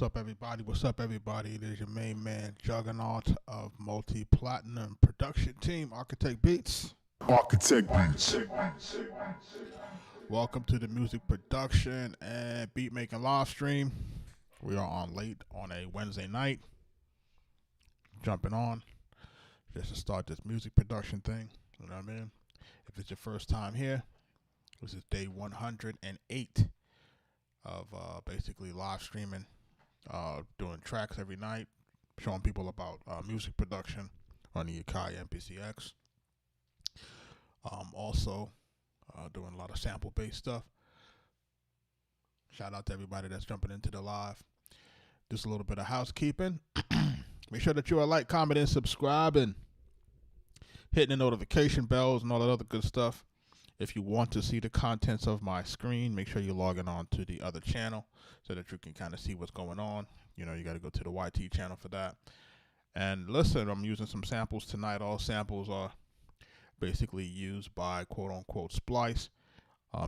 What's up, everybody? What's up, everybody? It is your main man, Juggernaut of multi-platinum production team, Arkatech Beatz. Arkatech Beatz. Welcome to the music production and beat making live stream. We are on late on a Wednesday night. Jumping on just to start this music production thing. You know what I mean? If it's your first time here, this is day 108 of basically live streaming. Doing tracks every night, showing people about music production on the Akai MPCX. Also, doing a lot of sample-based stuff. Shout out to everybody that's jumping into the live. Just a little bit of housekeeping. Make sure that you are like, comment, and subscribe, and hitting the notification bells and all that other good stuff. If you want to see the contents of my screen, make sure you're logging on to the other channel so that you can kind of see what's going on. You know, you got to go to the YT channel for that. And listen, I'm using some samples tonight. All samples are basically used by quote-unquote Splice.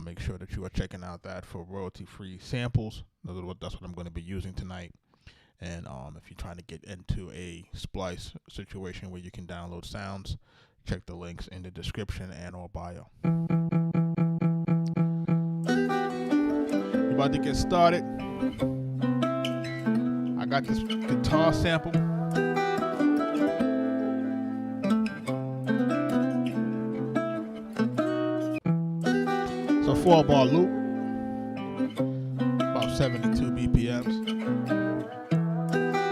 Make sure that you are checking out that for royalty-free samples. That's what I'm going to be using tonight. And if you're trying to get into a Splice situation where you can download sounds, check the links in the description and or bio. We're about to get started. I got this guitar sample. It's a 4-bar loop, about 72 BPMs.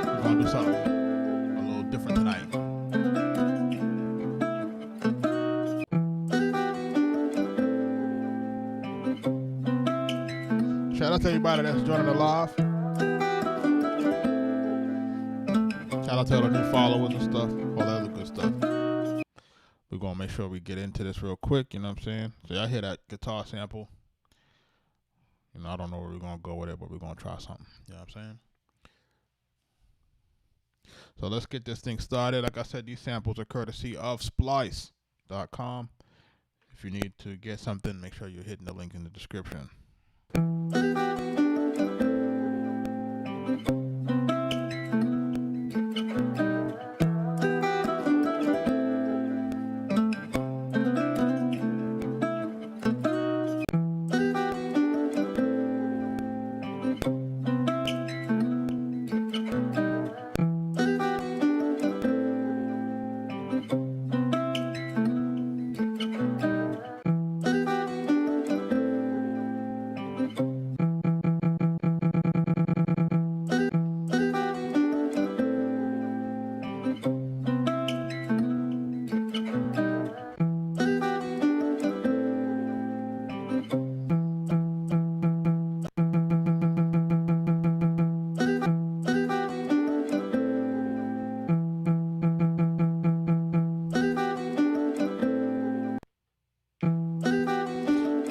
We're gonna do something a little different tonight. Shout out to everybody that's joining the live. Shout out to all the new followers and stuff, all that other good stuff. We're going to make sure we get into this real quick, you know what I'm saying? So y'all hear that guitar sample. You know, I don't know where we're going to go with it, but we're going to try something, you know what I'm saying? So let's get this thing started. Like I said, these samples are courtesy of Splice.com. If you need to get something, make sure you're hitting the link in the description.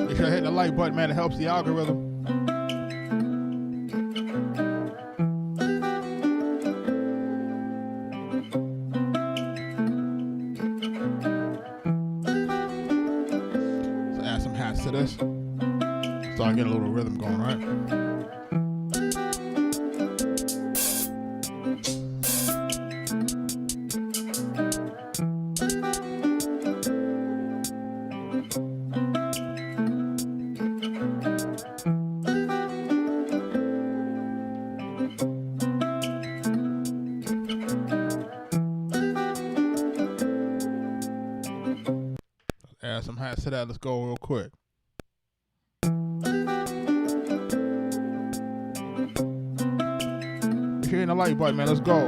Make sure I hit the like button, man. It helps the algorithm. So add some hats to this. So I get a little rhythm going, right? Add some hats to that. Let's go real quick. If you're hitting the like button, man, let's go.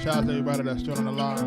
Shout out to everybody that's still on the live.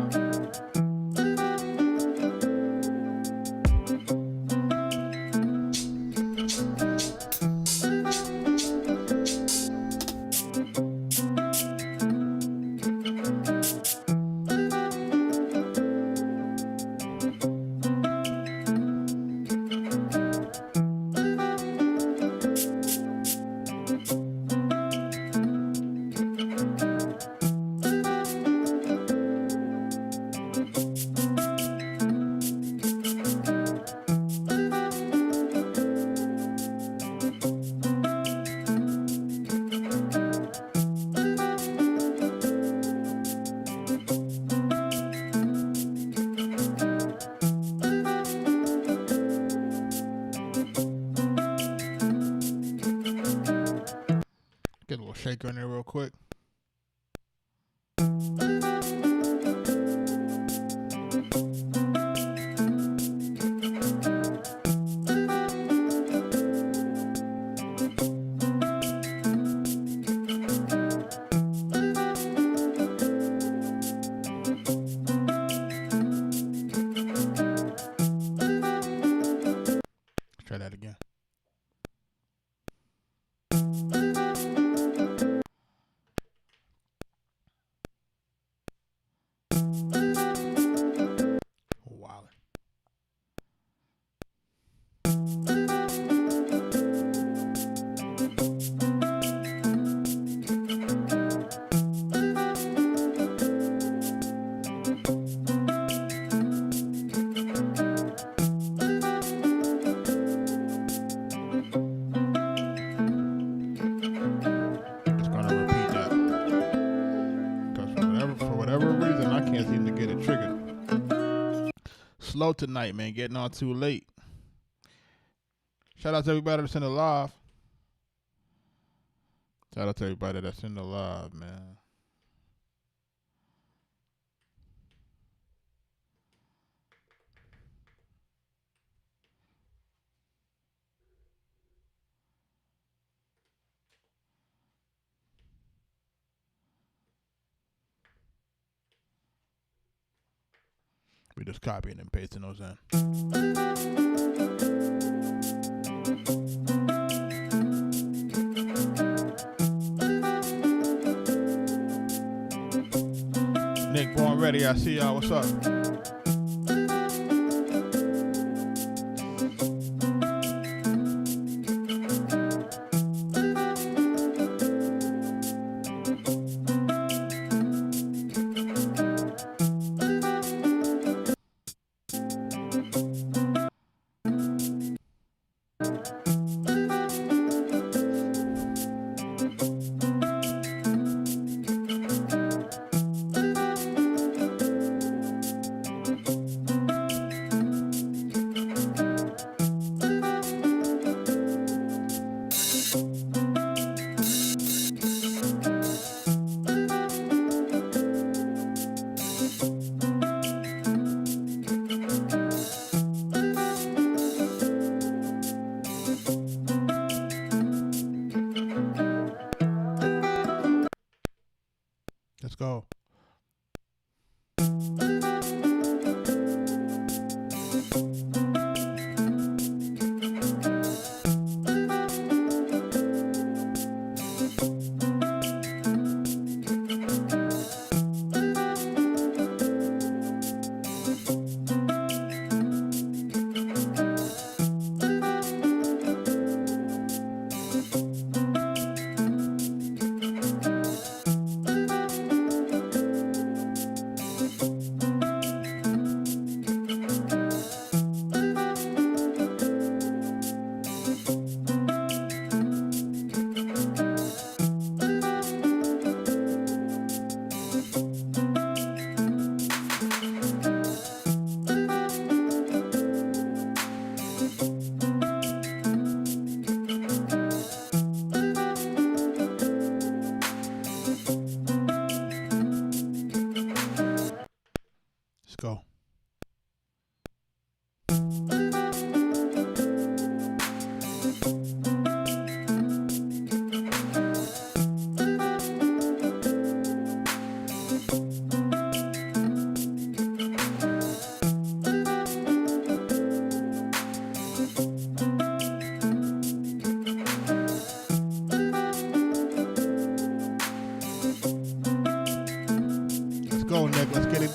Get a little shaker in there real quick. Try that again. Wow. It's gonna repeat that. Because for whatever reason, I can't seem to get it triggered. Slow tonight, man. Getting on too late. Shout out to everybody that's in the live. Shout out to everybody that's in the live, man. We just copying and pasting those in. Nick, born ready. I see y'all. What's up?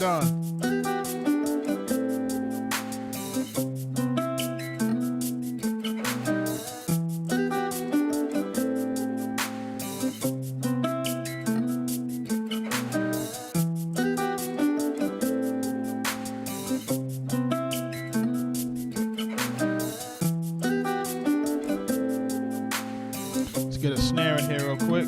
done. Let's get a snare in here real quick.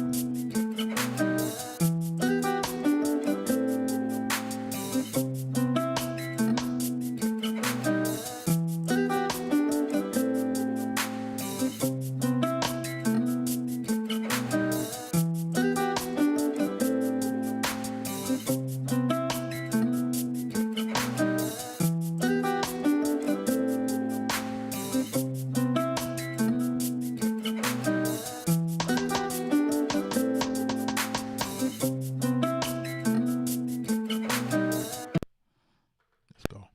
Let's go.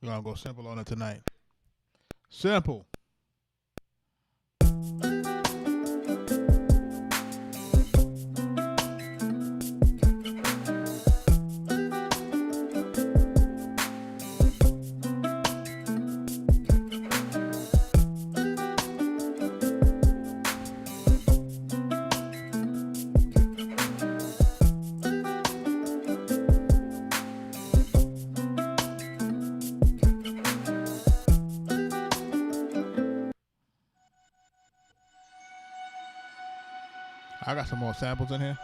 We're gonna go simple on it tonight. Simple. I got some more samples in here.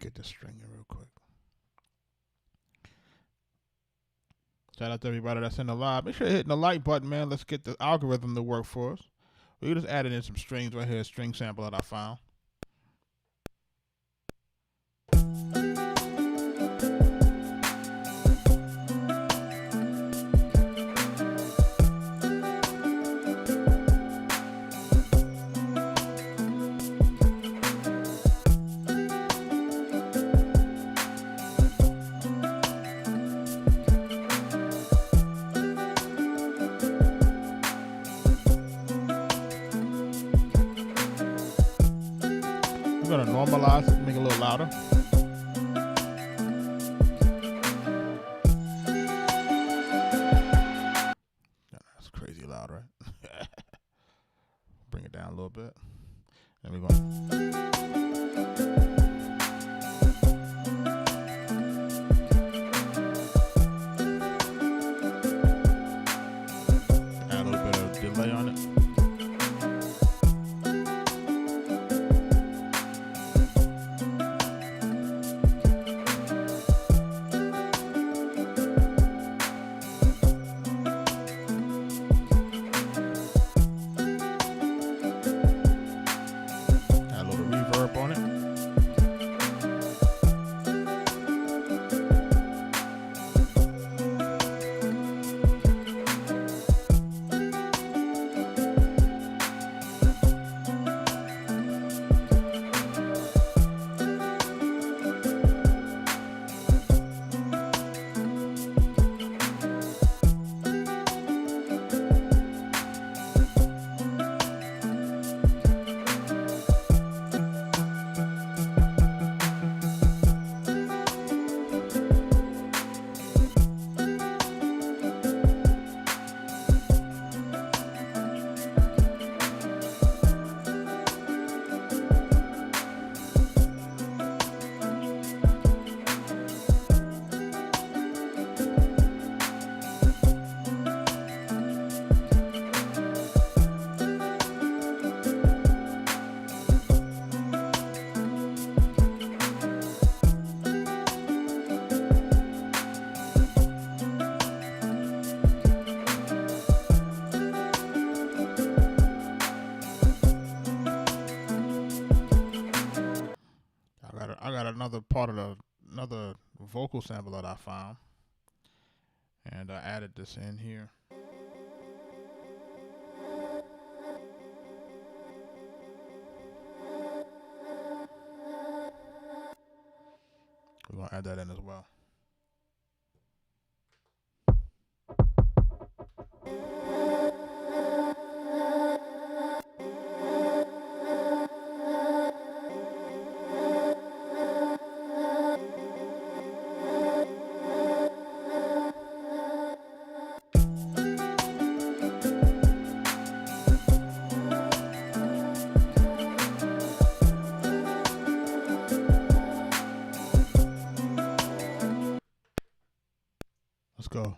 get this string in real quick. Shout out to everybody that's in the live. Make sure you're hitting the like button, man. Let's get the algorithm to work for us. We just added in some strings right here, a string sample that I found. We're gonna normalize it, make it a little louder. That's crazy loud, right? Bring it down a little bit. And we're going. Add a little bit of delay on it. On it. I got another part of another vocal sample that I found, and I added this in here. We're gonna add that in as well. Let's go.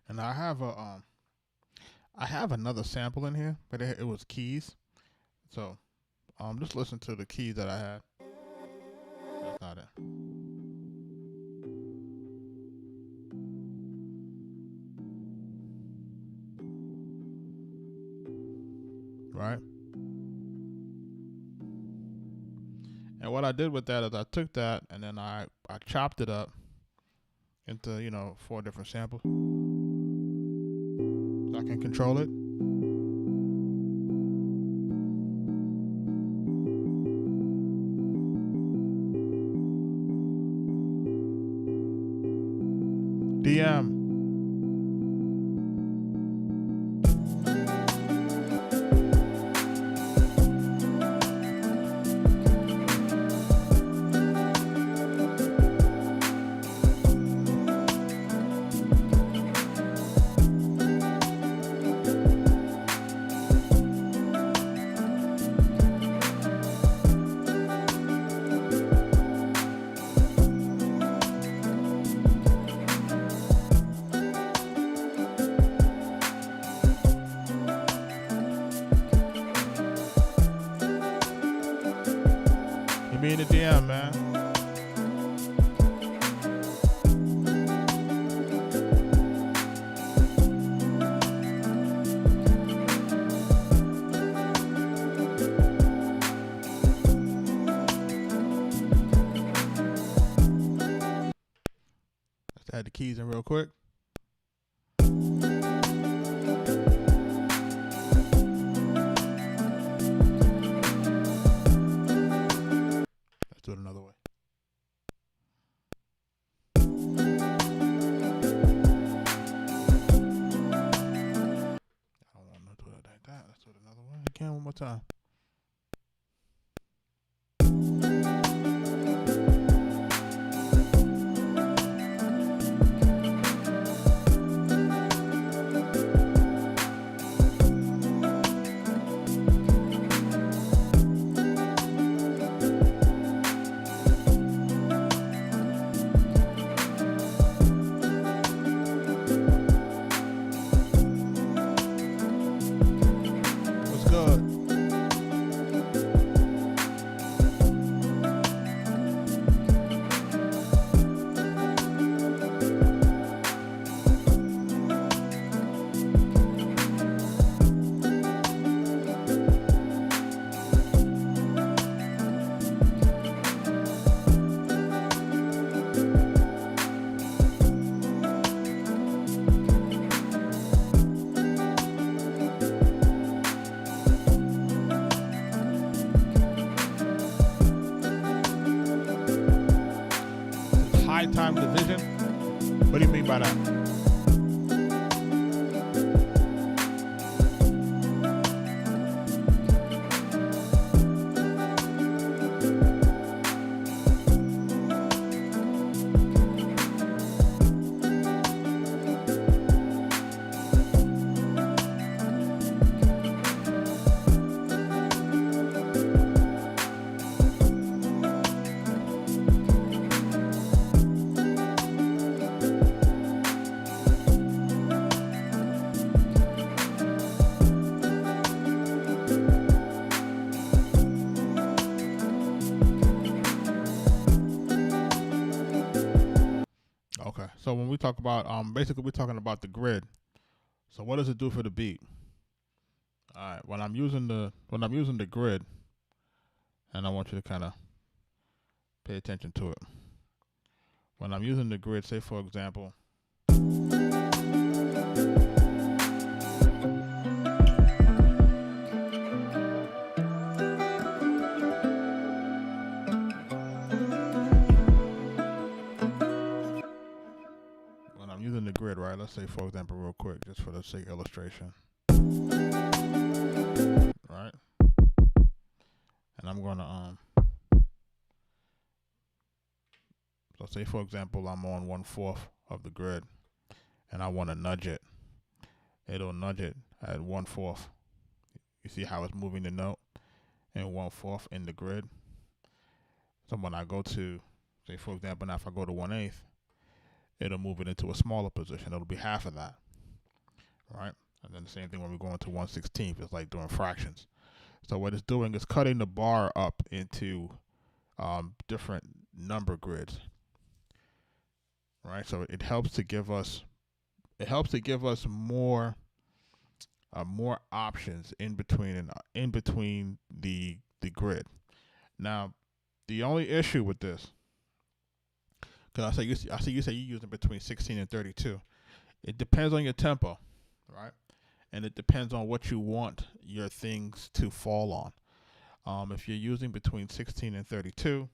And I have another sample in here, but it was keys. So just listen to the keys that I had. That's not it. Right? And what I did with that is I took that and then I chopped it up into, 4 different samples. So I can control it. DM. Hit me in the DM, man. Let's add the keys in real quick. Do it another way. I don't want to do it like that. Let's do it another way. Again, one more time. High time division? What do you mean by that? Okay, so when we talk about basically we're talking about the grid. So what does it do for the beat? All right, when I'm using the grid, and I want you to kind of pay attention to it. When I'm using the grid, say for example, grid, right? Let's say, for example, real quick, just for the sake of illustration, right? And I'm gonna so say for example I'm on 1/4 of the grid, and I want to nudge it. It'll nudge it at 1/4. You see how it's moving the note in 1/4 in the grid. So when I go to, say for example, now if I go to 1/8, it'll move it into a smaller position. It'll be half of that, right? And then the same thing when we go into 1/16, it's like doing fractions. So what it's doing is cutting the bar up into different number grids, right? So it helps to give us more more options in between the grid. Now, the only issue with this, because I see you say you're using between 16 and 32. It depends on your tempo, right? And it depends on what you want your things to fall on. If you're using between 16 and 32,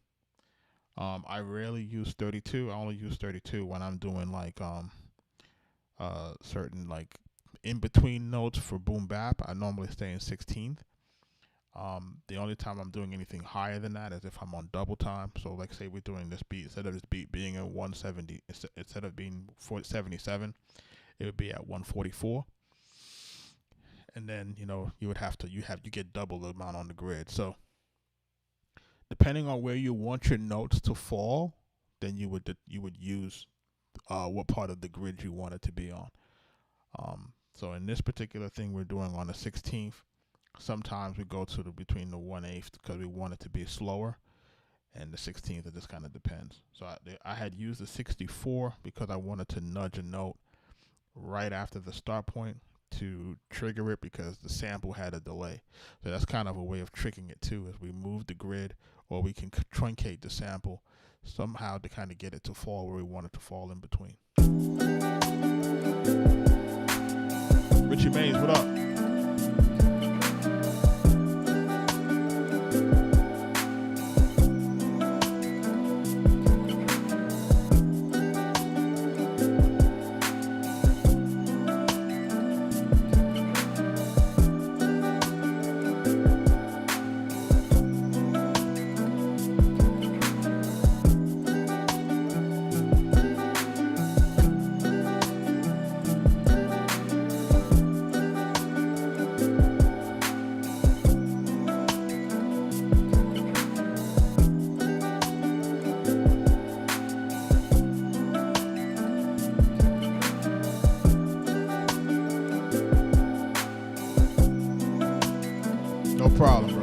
I rarely use 32. I only use 32 when I'm doing like certain like in between notes for boom bap. I normally stay in 16th. The only time I'm doing anything higher than that is if I'm on double time. So like say we're doing this beat, instead of this beat being at 170, instead of being 77, it would be at 144. And then, you know, you get double the amount on the grid. So depending on where you want your notes to fall, then you would use what part of the grid you want it to be on. So in this particular thing we're doing on the 16th, sometimes we go to between the 1/8 because we want it to be slower, and the 16th, it just kind of depends. So I had used the 64 because I wanted to nudge a note right after the start point to trigger it, because the sample had a delay. So that's kind of a way of tricking it too, is we move the grid, or we can truncate the sample somehow to kind of get it to fall where we want it to fall in between. Richie Mays, what up? No problem, bro.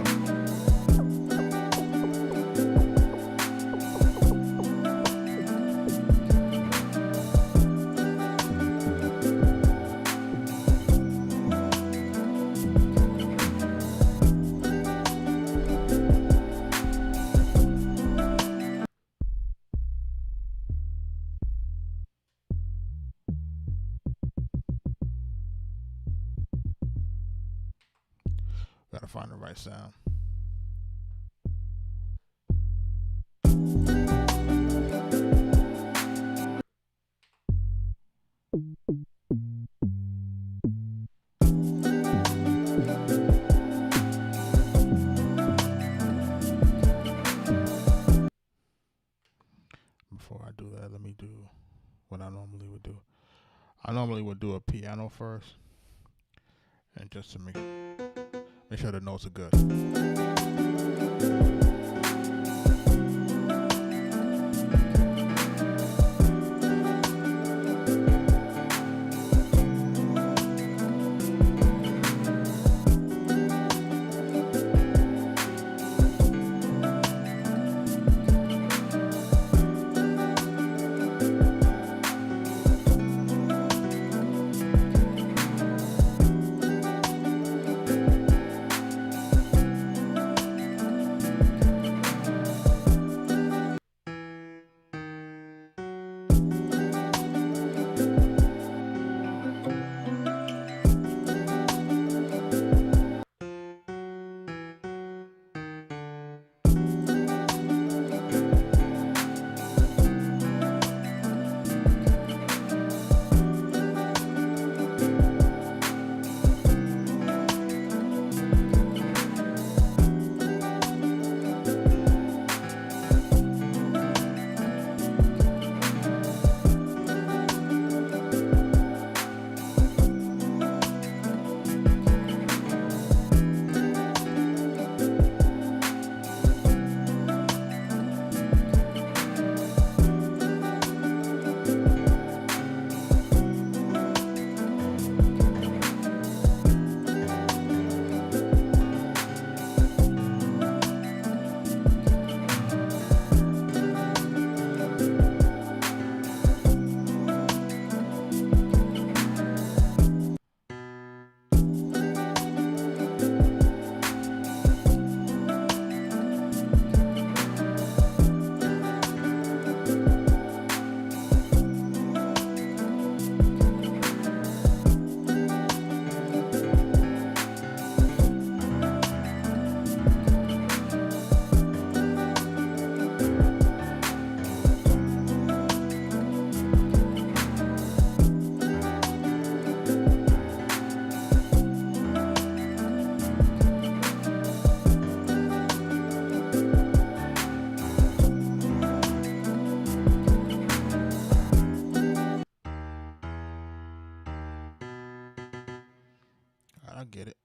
Gotta find the right sound. Before I do that, let me do what I normally would do. I normally would do a piano first, and just to make sure the notes are good. I get it.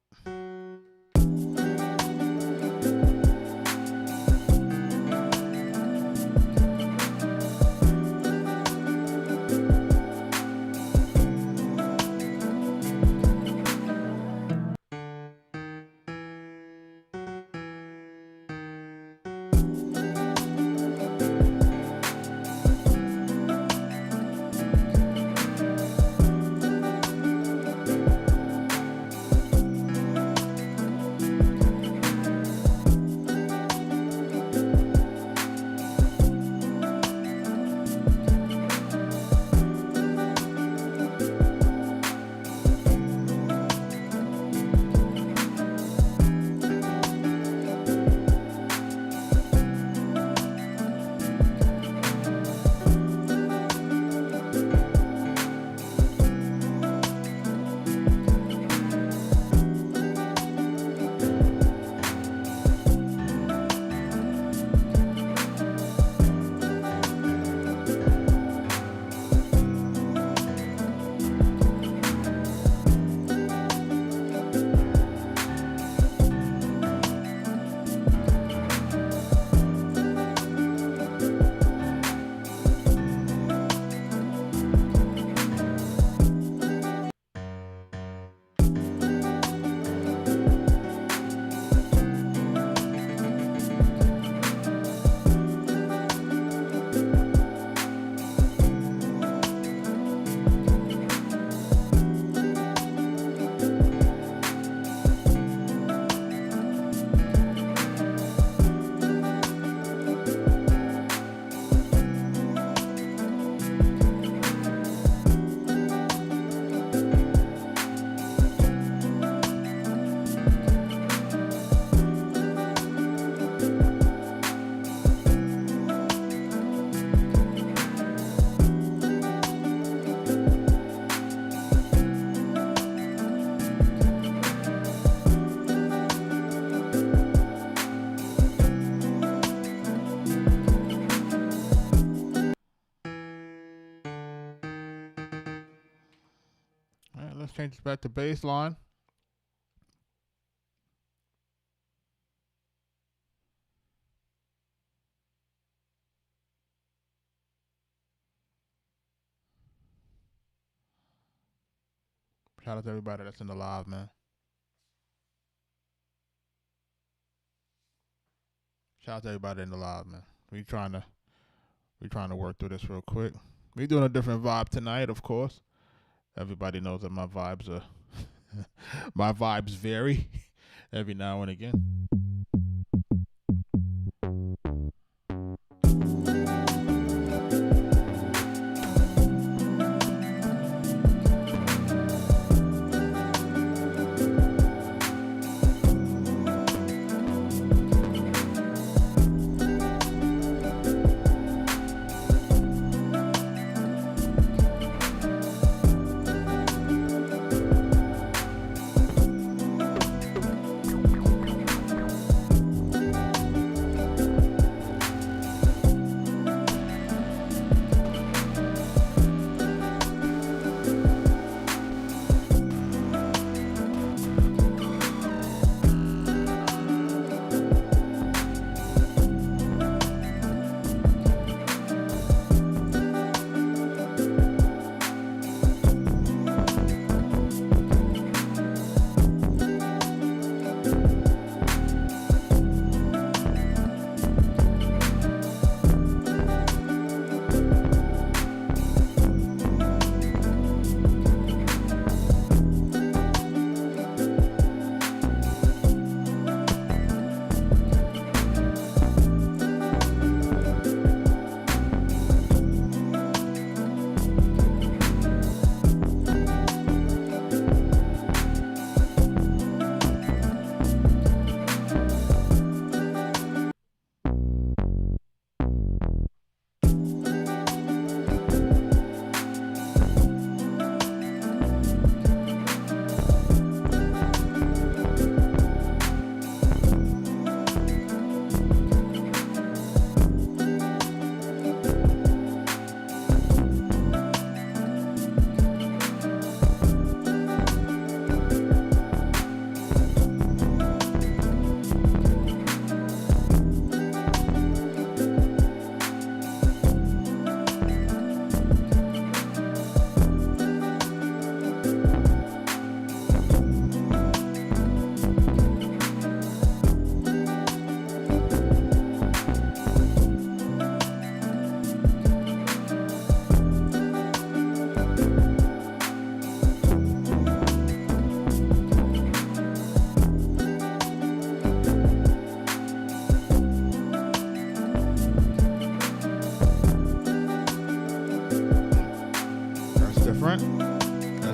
All right, let's change this back to baseline. Shout out to everybody that's in the live, man. Shout out to everybody in the live, man. We trying to work through this real quick. We doing a different vibe tonight, of course. Everybody knows that my vibes are my vibes vary every now and again.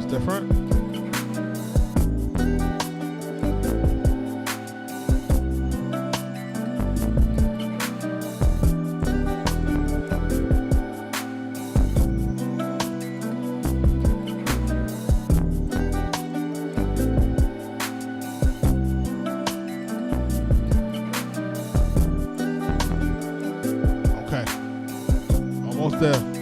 different. Okay, almost there.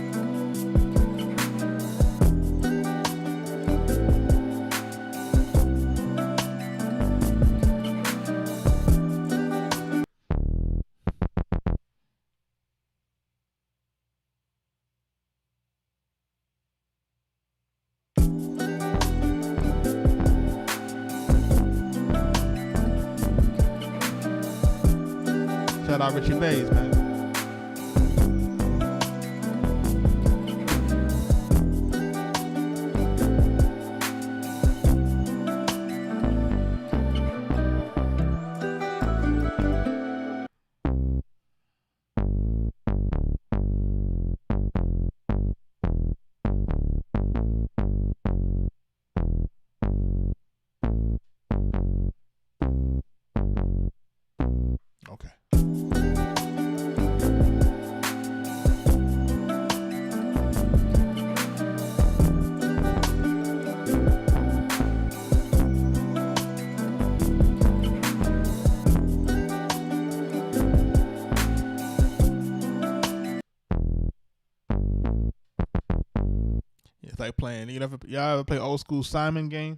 Shout out Richie Mays, man. Okay. It's like playing. Y'all ever play old school Simon game?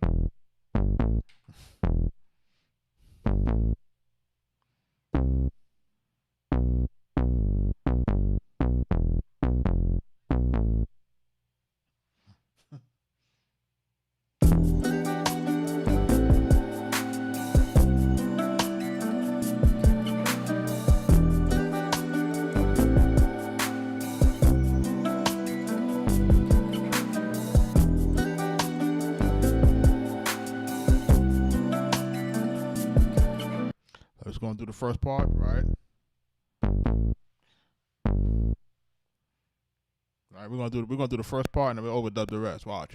Let's go through the first part, right? All right, we're gonna do the first part and then we'll overdub the rest. Watch.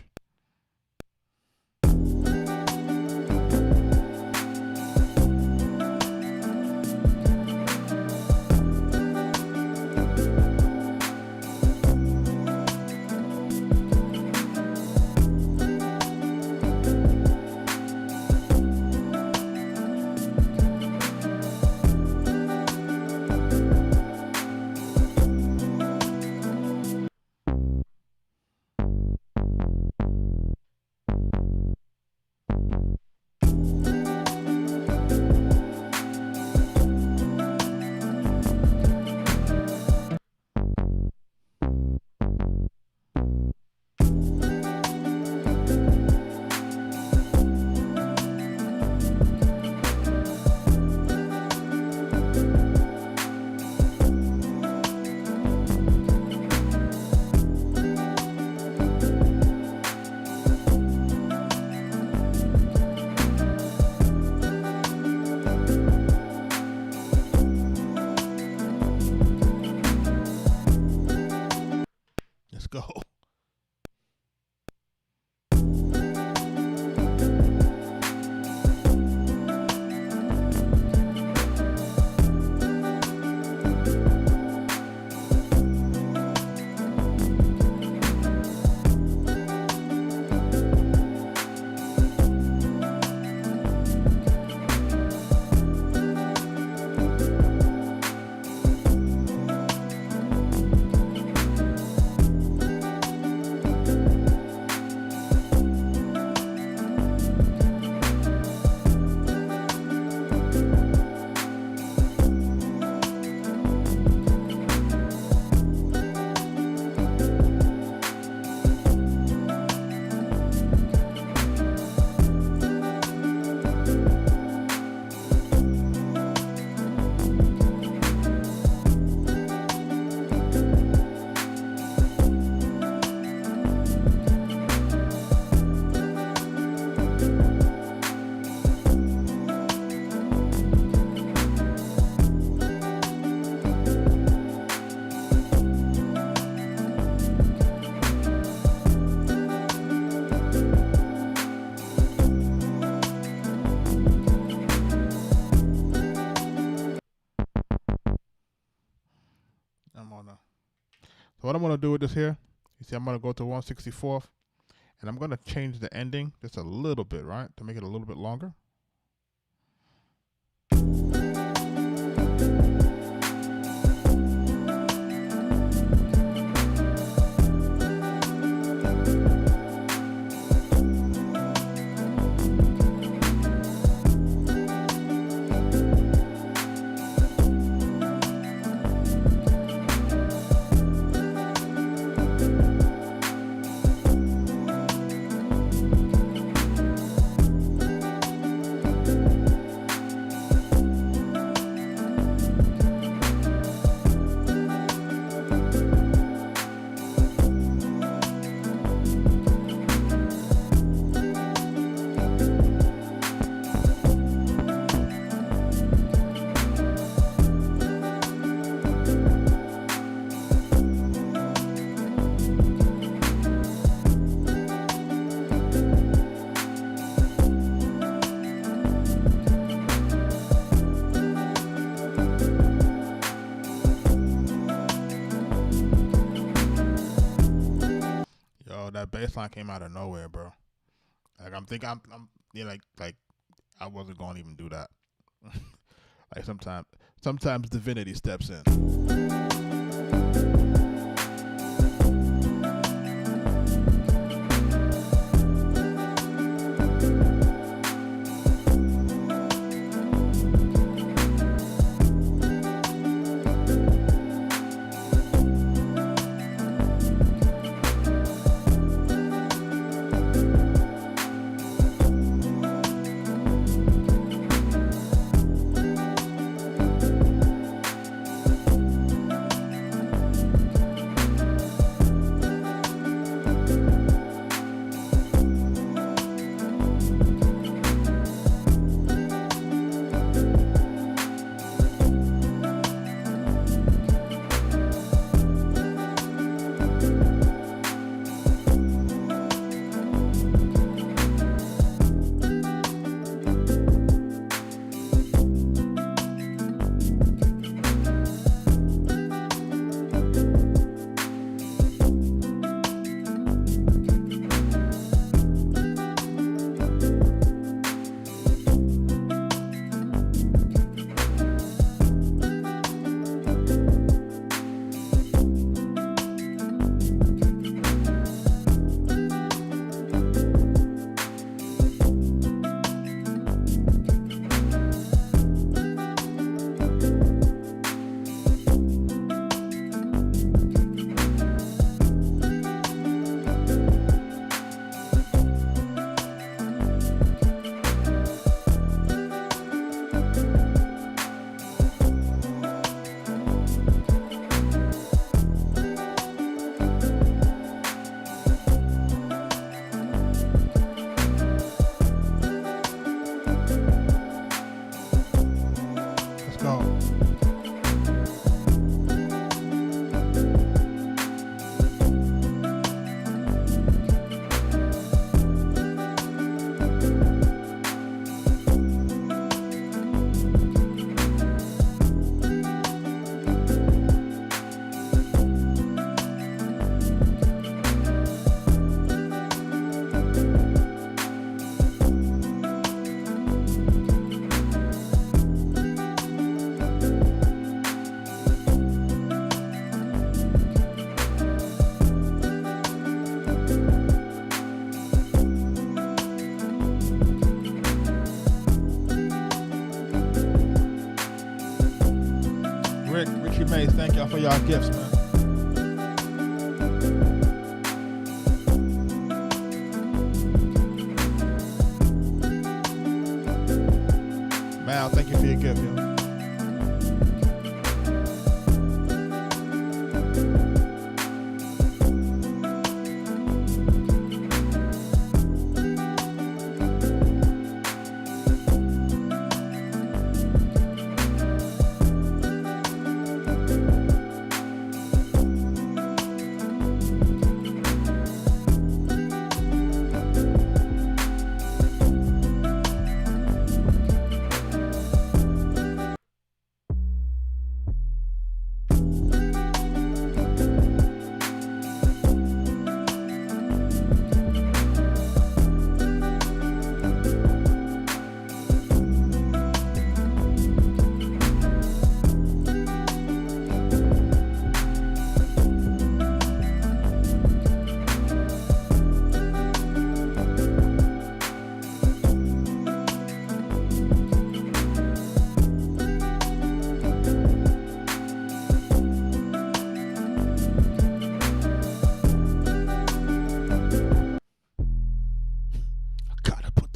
So what I'm going to do with this here, you see I'm going to go to 1/64th, and I'm going to change the ending just a little bit, right, to make it a little bit longer. That bass line came out of nowhere, bro. Like I'm yeah, like I wasn't gonna even do that. Like sometimes divinity steps in. Richie Mays, thank y'all for y'all gifts, man. Mal, thank you for your gift, yo.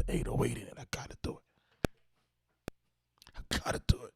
808 in it. I gotta do it. I gotta do it.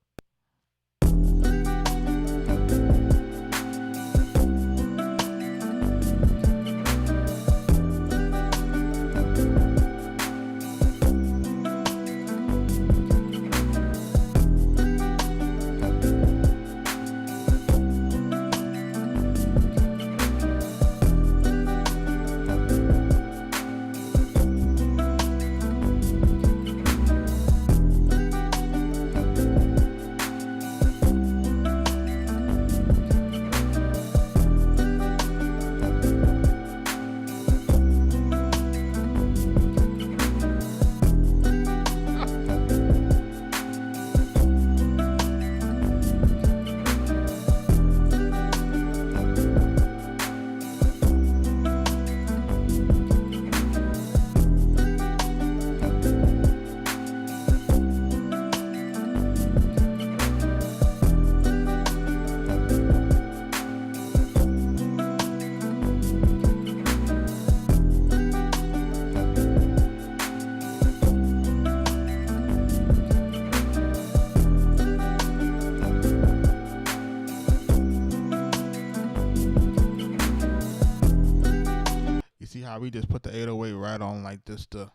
How we just put the 808 right on like this, the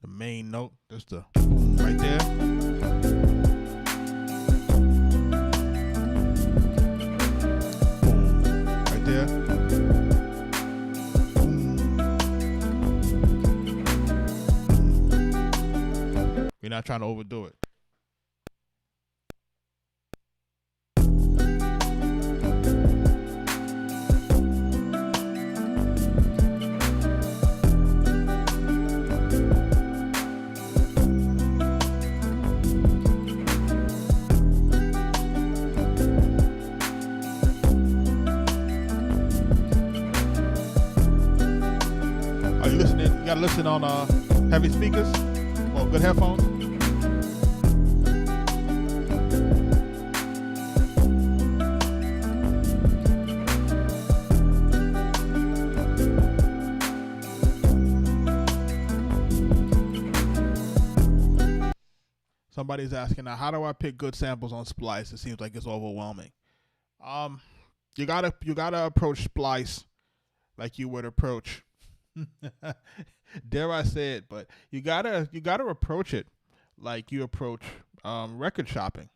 main note, just the boom right there. Boom right there. Boom. We're not trying to overdo it. You gotta listen on heavy speakers or good headphones. Somebody's asking now, how do I pick good samples on Splice? It seems like it's overwhelming. You gotta approach Splice like you would approach. Dare I say it, but you gotta approach it like you approach record shopping,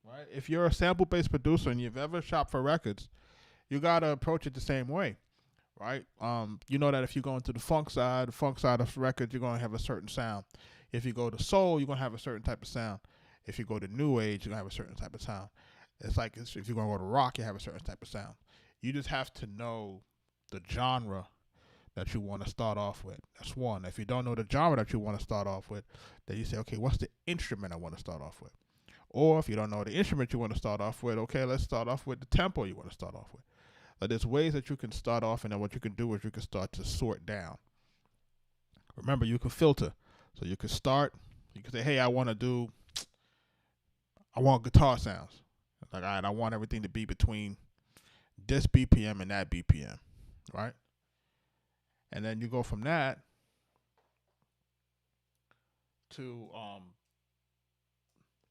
right? If you're a sample-based producer and you've ever shopped for records, you gotta approach it the same way, right? You know that if you go into the funk side of records, you're gonna have a certain sound. If you go to soul, you're gonna have a certain type of sound. If you go to new age, you're gonna have a certain type of sound. If you're gonna go to rock, you have a certain type of sound. You just have to know the genre that you want to start off with. That's one. If you don't know the genre that you want to start off with, then you say, okay, what's the instrument I want to start off with? Or if you don't know the instrument you want to start off with, okay, let's start off with the tempo you want to start off with. But there's ways that you can start off, and then what you can do is you can start to sort down. Remember, you can filter. So you can start, you can say, hey, I want guitar sounds. Like, all right, I want everything to be between this BPM and that BPM, right? And then you go from that to,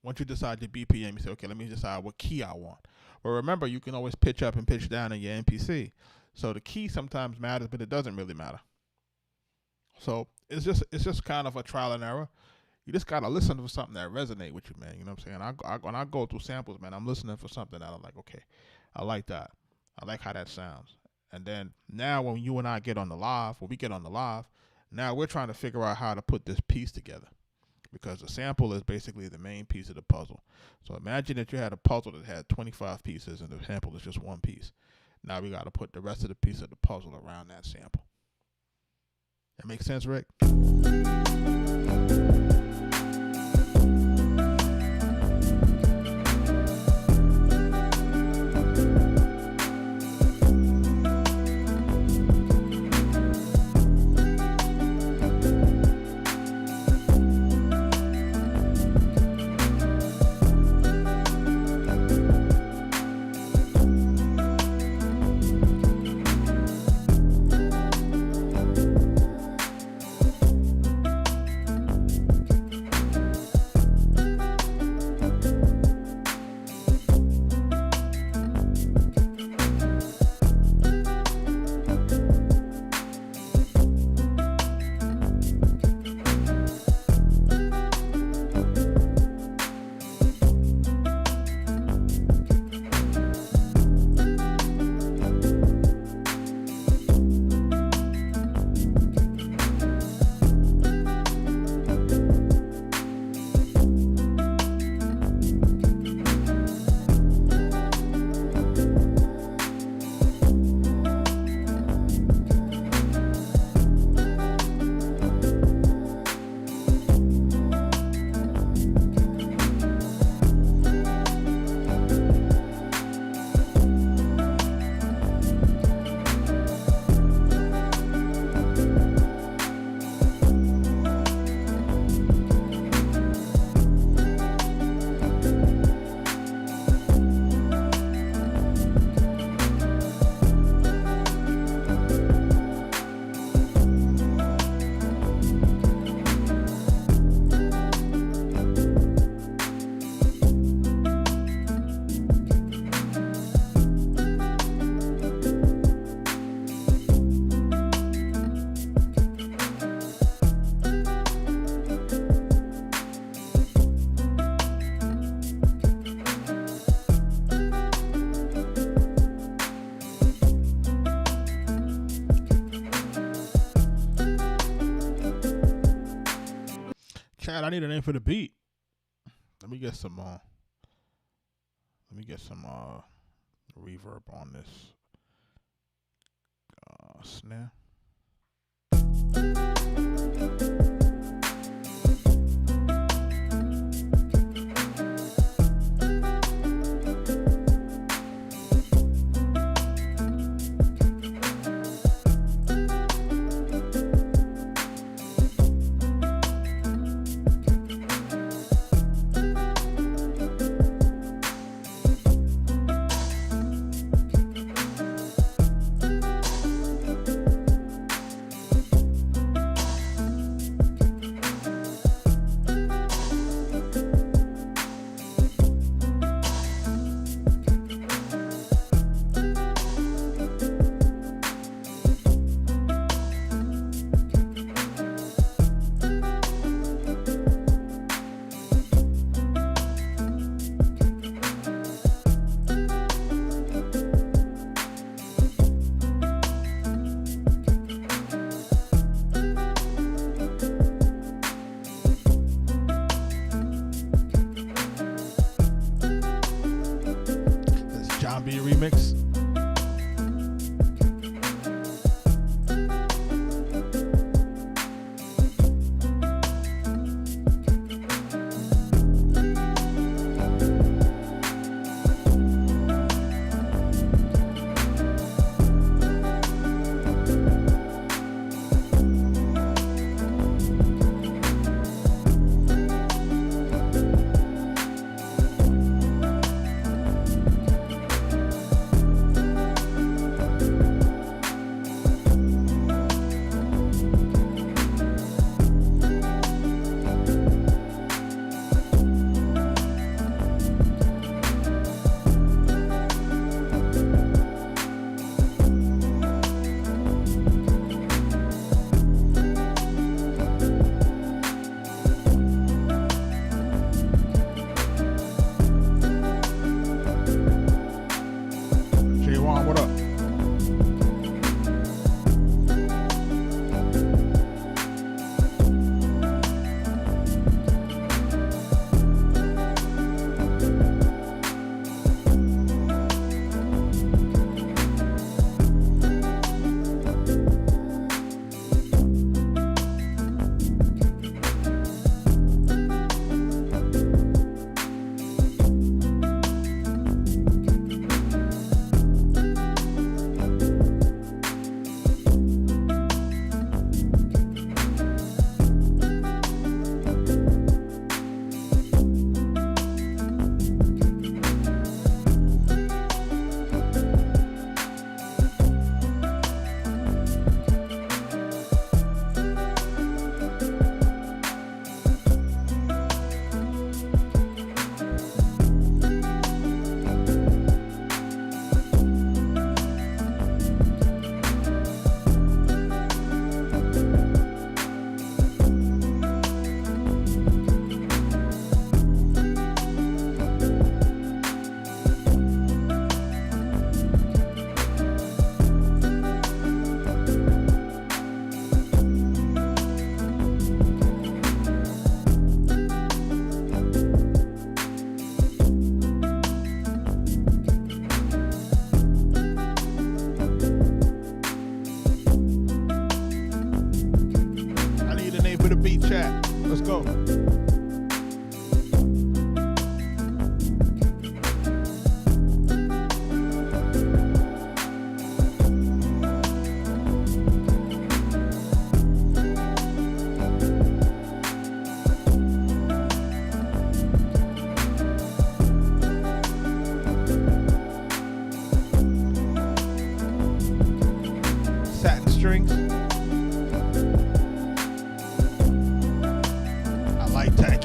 once you decide your BPM, you say, okay, let me decide what key I want. But remember, you can always pitch up and pitch down in your MPC. So the key sometimes matters, but it doesn't really matter. So it's just kind of a trial and error. You just got to listen for something that resonate with you, man. You know what I'm saying? When I go through samples, man, I'm listening for something that I'm like, okay, I like that. I like how that sounds. And then now when you and I get on the live, now we're trying to figure out how to put this piece together, because the sample is basically the main piece of the puzzle. So imagine that you had a puzzle that had 25 pieces and the sample is just one piece. Now we got to put the rest of the piece of the puzzle around that sample. That makes sense, Rick? Chad, I need a name for the beat. Let me get some reverb on this snare. Remix. What up? For the beat chat. Let's go. Satin strings. I like that.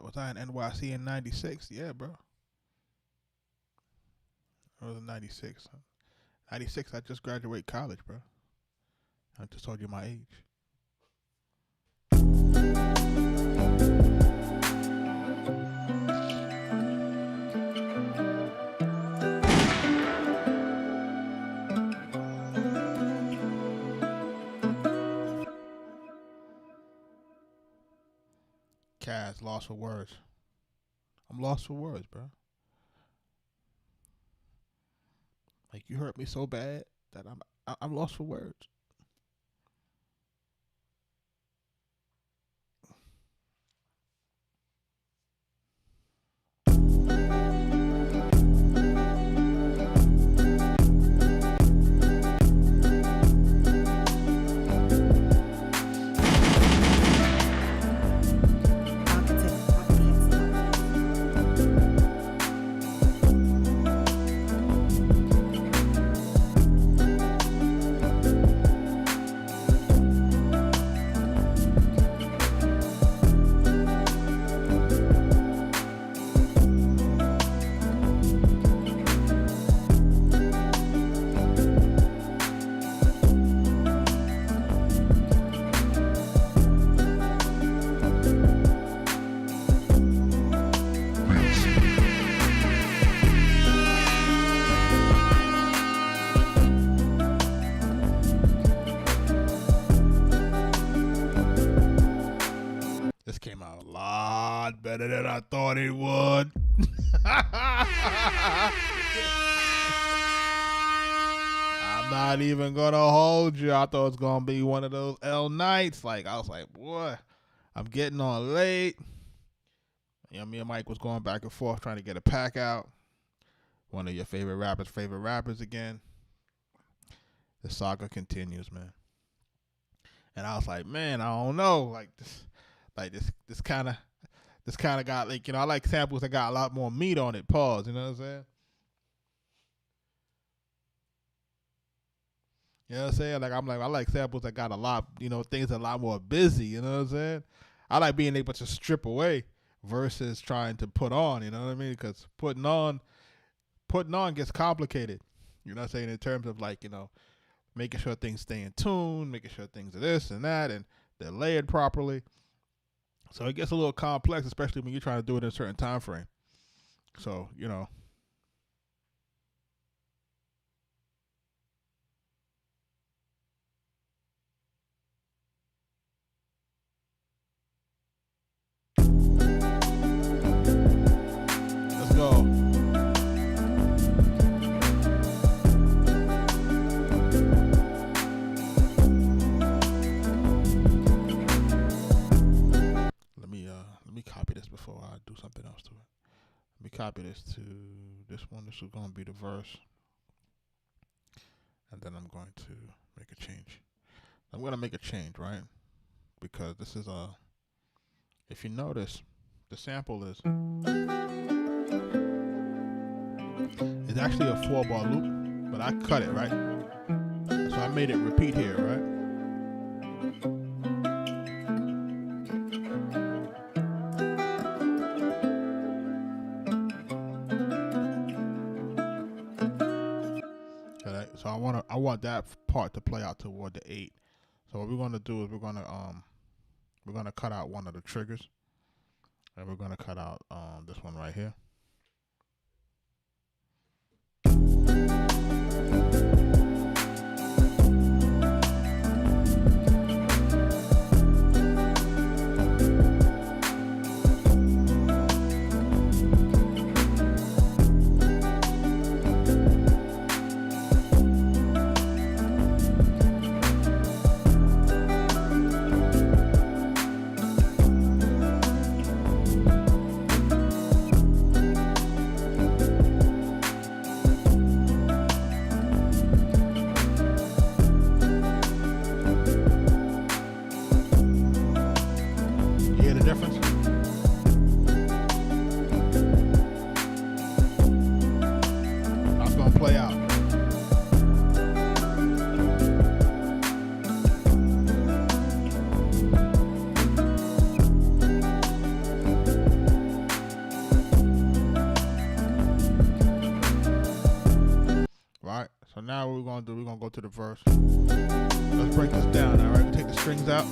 Was I in NYC in '96? Yeah, bro. I was in '96. '96. I just graduated college, bro. I just told you my age. Kaz, lost for words. I'm lost for words, bro. Like, you hurt me so bad that I'm lost for words. This came out a lot better than I thought it would. I'm not even gonna hold you. I thought it was gonna be one of those L nights. Like, I was like, boy, I'm getting on late. You know, me and Mike was going back and forth trying to get a pack out. One of your favorite rappers again. The saga continues, man. And I was like, man, I don't know. This kind of got, like, you know, I like samples that got a lot more meat on it. Pause. You know what I'm saying? You know what I'm saying? Like, I like samples that got a lot, you know, things a lot more busy. You know what I'm saying? I like being able to strip away versus trying to put on. You know what I mean? Because putting on gets complicated. You know what I'm saying? In terms of, like, you know, making sure things stay in tune, making sure things are this and that, and they're layered properly. So it gets a little complex, especially when you're trying to do it in a certain time frame. So, you know. Let's go. Let me copy this before I do something else to it. Let me copy this to this one. This is going to be the verse. And then I'm going to make a change. I'm going to make a change, right? Because this is if you notice, the sample is, it's actually a 4-bar loop, but I cut it, right? So I made it repeat here, right? So I want that part to play out toward the 8. So what we're gonna do is we're gonna cut out one of the triggers, and we're gonna cut out this one right here. gonna do, we're gonna go to the verse. Let's break this down, all right? We take the strings out.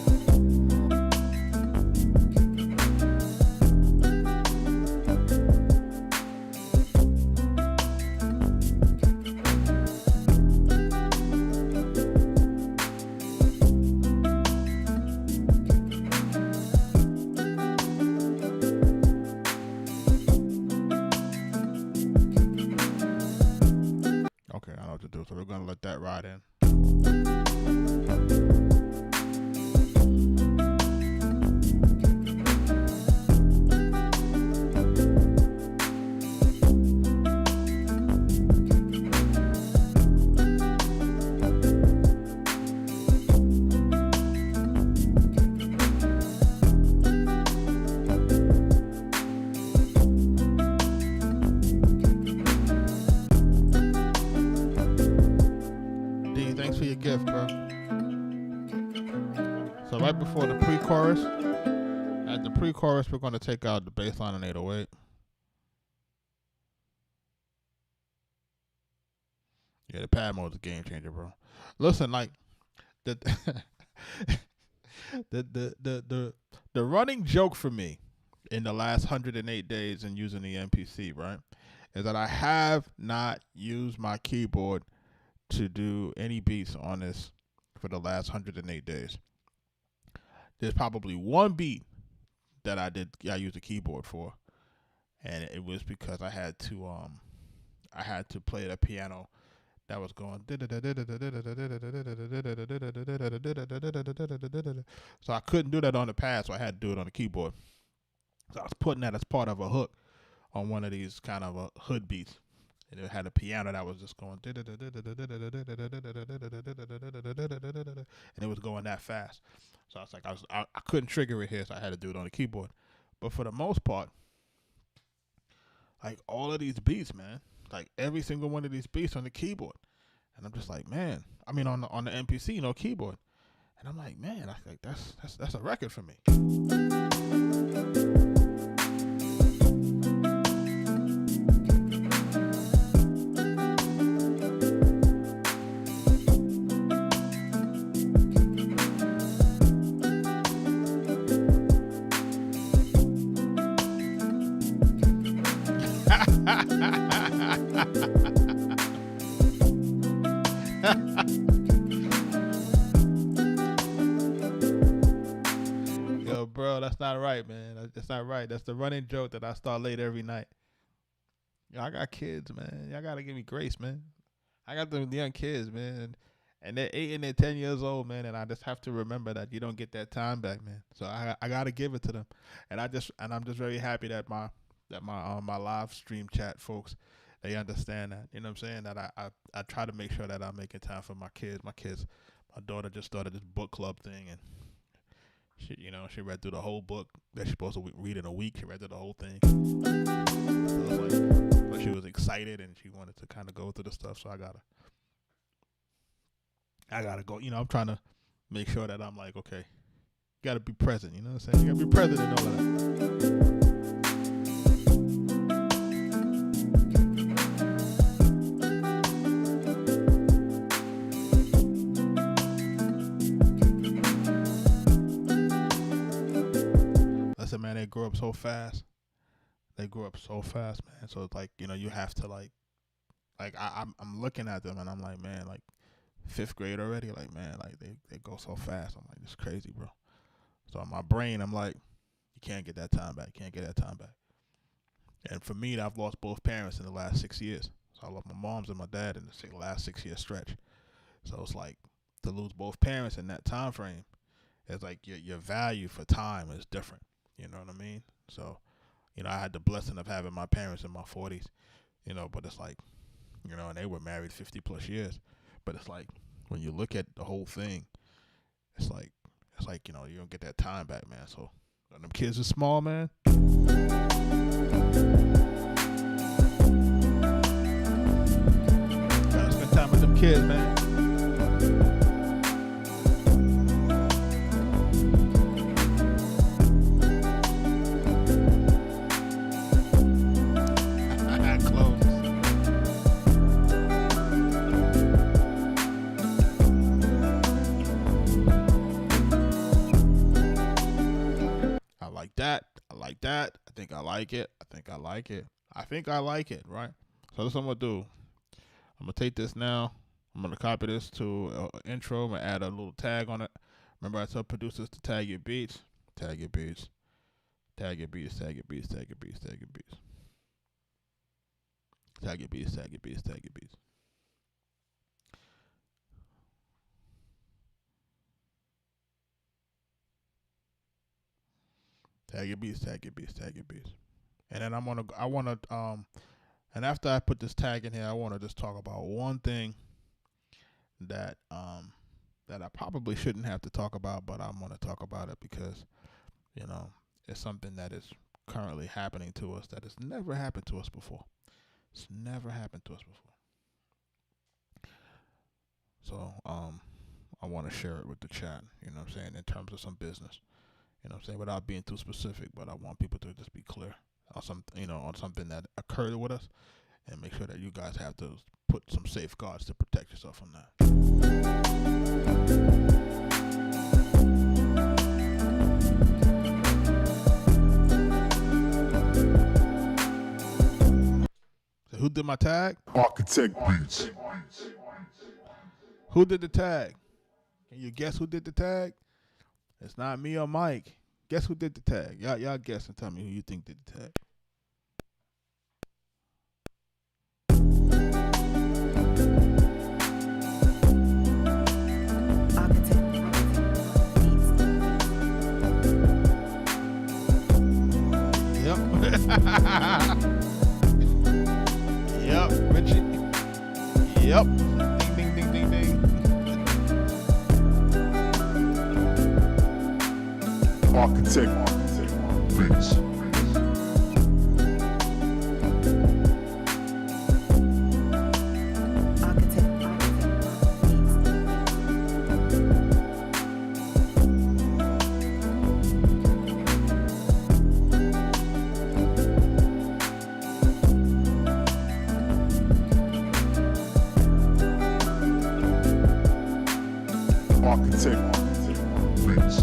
Okay, I know what to do, so we're gonna let that ride in. Thanks for your gift, bro. So right before the pre-chorus, at the pre-chorus, we're going to take out the bass line on 808. Yeah, the pad mode is a game changer, bro. Listen, like the the running joke for me in the last 108 days in using the MPC, right, is that I have not used my keyboard to do any beats on this for the last 108 days. There's probably one beat that I used the keyboard for, and it was because I had to play the piano that was going, so I couldn't do that on the pad, so I had to do it on the keyboard. So I was putting that as part of a hook on one of these kind of hood beats. And it had a piano that was just going, and it was going that fast. So I was like, I couldn't trigger it here, so I had to do it on the keyboard. But for the most part, like all of these beats, man, like every single one of these beats on the keyboard, and I'm just like, man, I mean on the MPC, no keyboard, and I'm like, man, that's a record for me. Yo, bro, that's not right, man. That's not right. That's the running joke that I start late every night. Yo, I got kids, man. Y'all gotta give me grace, man. I got them young kids, man, and they're 8 and they're 10 years old, man. And I just have to remember that you don't get that time back, man. So I gotta give it to them, and I'm just very happy that my live stream chat folks, they understand that. You know what I'm saying? That I try to make sure that I'm making time for my kids. My daughter just started this book club thing, and she read through the whole book that she's supposed to read in a week. She read through the whole thing. So but she was excited and she wanted to kind of go through the stuff. So I gotta go. You know, I'm trying to make sure that I'm like, okay, you gotta be present. You know what I'm saying? You gotta be present and all of that. Man, they grew up so fast. Man. So it's like, you know, you have to I'm looking at them and I'm like, man, like 5th grade already. Like, man, like they go so fast. I'm like, this is crazy, bro. So in my brain, I'm like, you can't get that time back. And for me, I've lost both parents in the last 6 years. So I lost my mom's and my dad in the last 6 year stretch. So it's like to lose both parents in that time frame. It's like your value for time is different. You know what I mean? So, you know, I had the blessing of having my parents in my 40s, you know, but it's like, you know, and they were married 50 plus years. But it's like, when you look at the whole thing, it's like, you know, you don't get that time back, man. So, when them kids are small, man. Gotta spend time with them kids, man. like that. I like that. I think I like it. I think I like it. I think I like it, right? So that's what I'm going to do. I'm going to take this now. I'm going to copy this to an intro. I'm going to add a little tag on it. Remember I told producers to tag your beats. Tag your beats. Tag your beats, tag your beats, tag your beats, tag your beats. Tag your beats, tag your beats, tag your beats. Tag your beats, tag your beats, tag your beats. And then and after I put this tag in here, I want to just talk about one thing that that I probably shouldn't have to talk about, but I'm going to talk about it because, you know, it's something that is currently happening to us that has never happened to us before. It's never happened to us before. So I want to share it with the chat, you know what I'm saying, in terms of some business. You know what I'm saying, without being too specific, but I want people to just be clear on on something that occurred with us, and make sure that you guys have to put some safeguards to protect yourself from that. So who did my tag? Arkatech Beatz. Who did the tag? Can you guess who did the tag? It's not me or Mike. Guess who did the tag? Y'all guess and tell me who you think did the tag. Arkatech Beatz. Yep. Yep, Richie. Yep. Ding, ding, ding, ding, ding. Arkatech Beatz. Arkatech Arkatech Beatz.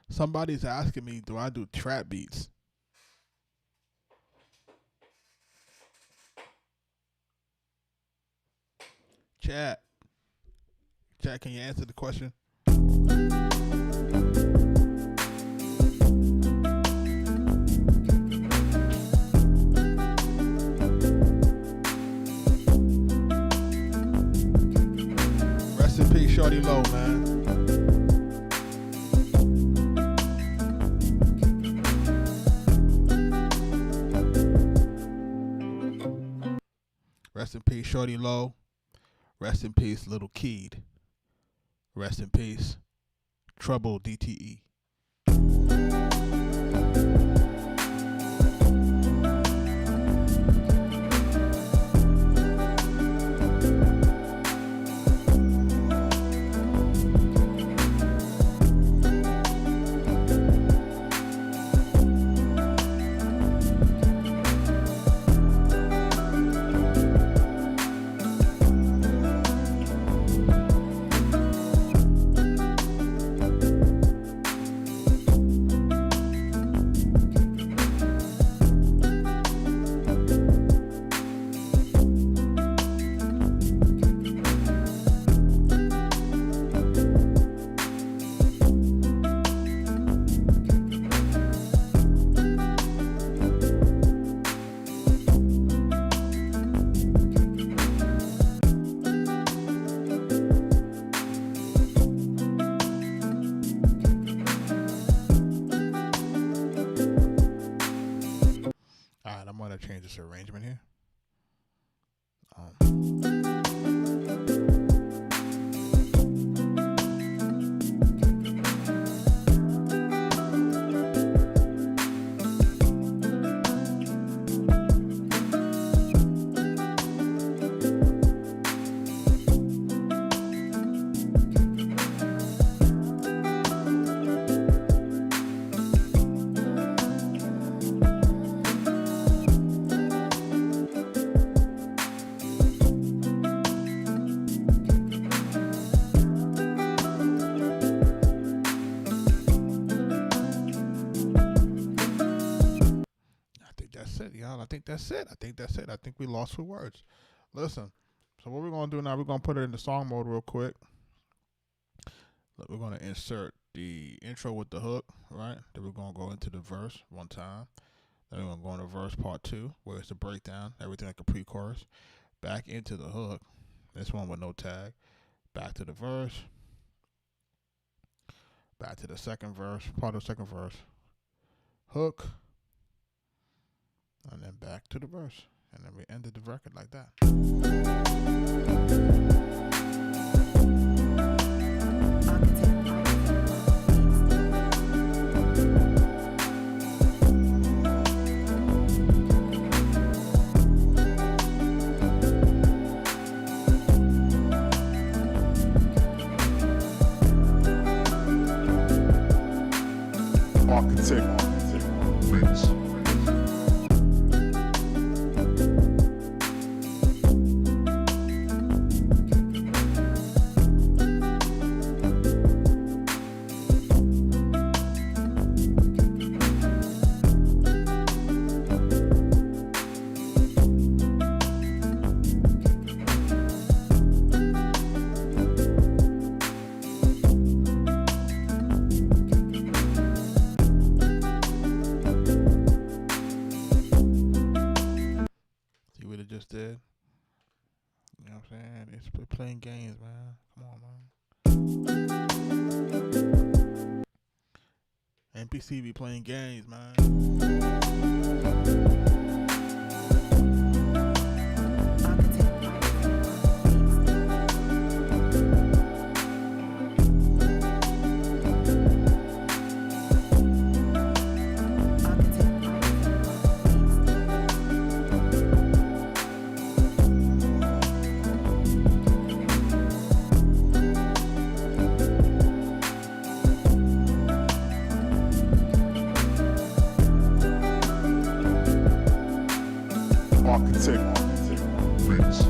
Somebody's asking me, do I do trap beats? Chat, can you answer the question? Rest in peace, Shorty Low, man. Rest in peace, Shorty Low. Rest in peace, Little Keed. Rest in peace, Trouble DTE. that's it. I think we lost for words. Listen, so what we're going to do now, we're going to put it into song mode real quick. Look, we're going to insert the intro with the hook, right? Then we're going to go into the verse one time. Then we're going to go into verse part 2, where it's the breakdown, everything like a pre-chorus. Back into the hook, this one with no tag. Back to the verse. Back to the second verse, part of the second verse. Hook. And then back to the verse. And then we ended the record like that. Arkatech Beatz. Just did. You know what I'm saying? It's playing games, man. Come on, man. NPC be playing games, man. Arkatech Beatz.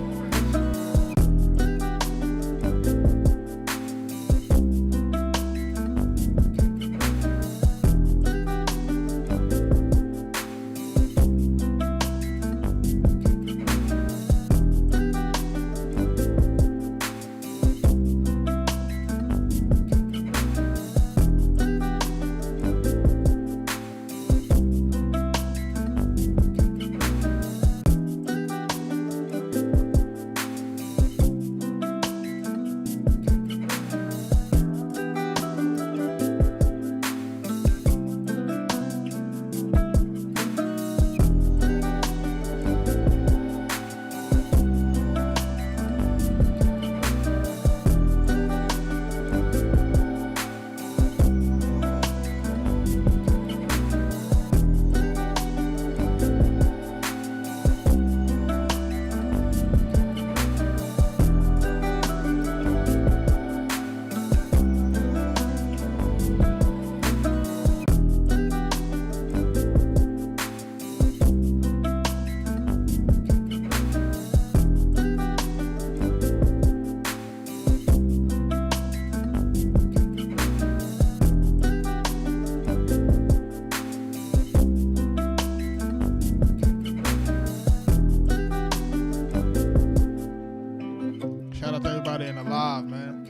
Shout out to everybody in the live, man.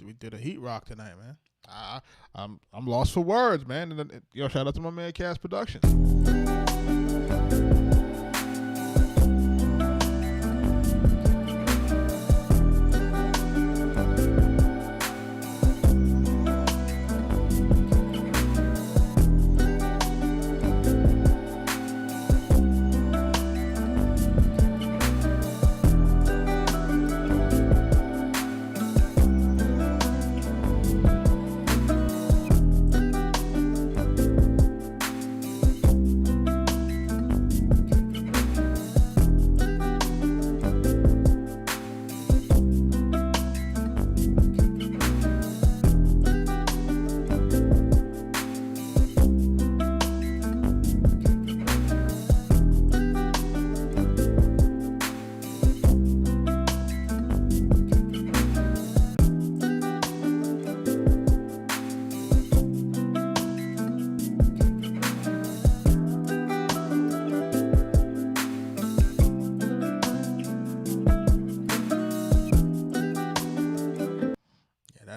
We did a heat rock tonight, man. I'm lost for words, man. And yo, shout out to my man Cass Productions.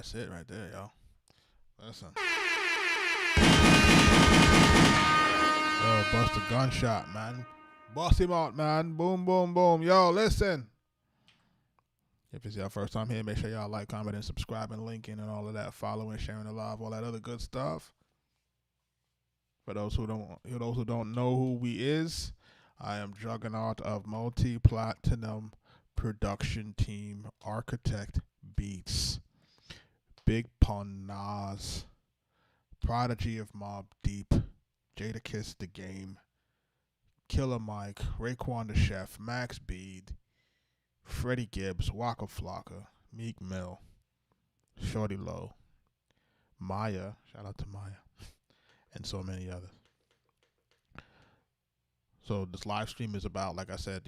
That's it right there, yo. Listen. Yo, bust a gunshot, man. Bust him out, man. Boom, boom, boom. Yo, listen. If it's your first time here, make sure y'all like, comment, and subscribe, and linking, and all of that, following, sharing the live, all that other good stuff. For those who don't know who we is, I am Juggernaut of multi-platinum production team Arkatech Beatz, Big Pun Nas, Prodigy of Mobb Deep, Jadakiss the Game, Killer Mike, Raekwon the Chef, Max Bede, Freddie Gibbs, Waka Flocka, Meek Mill, Shorty Low, Maya, shout out to Maya, and so many others. So this live stream is about, like I said,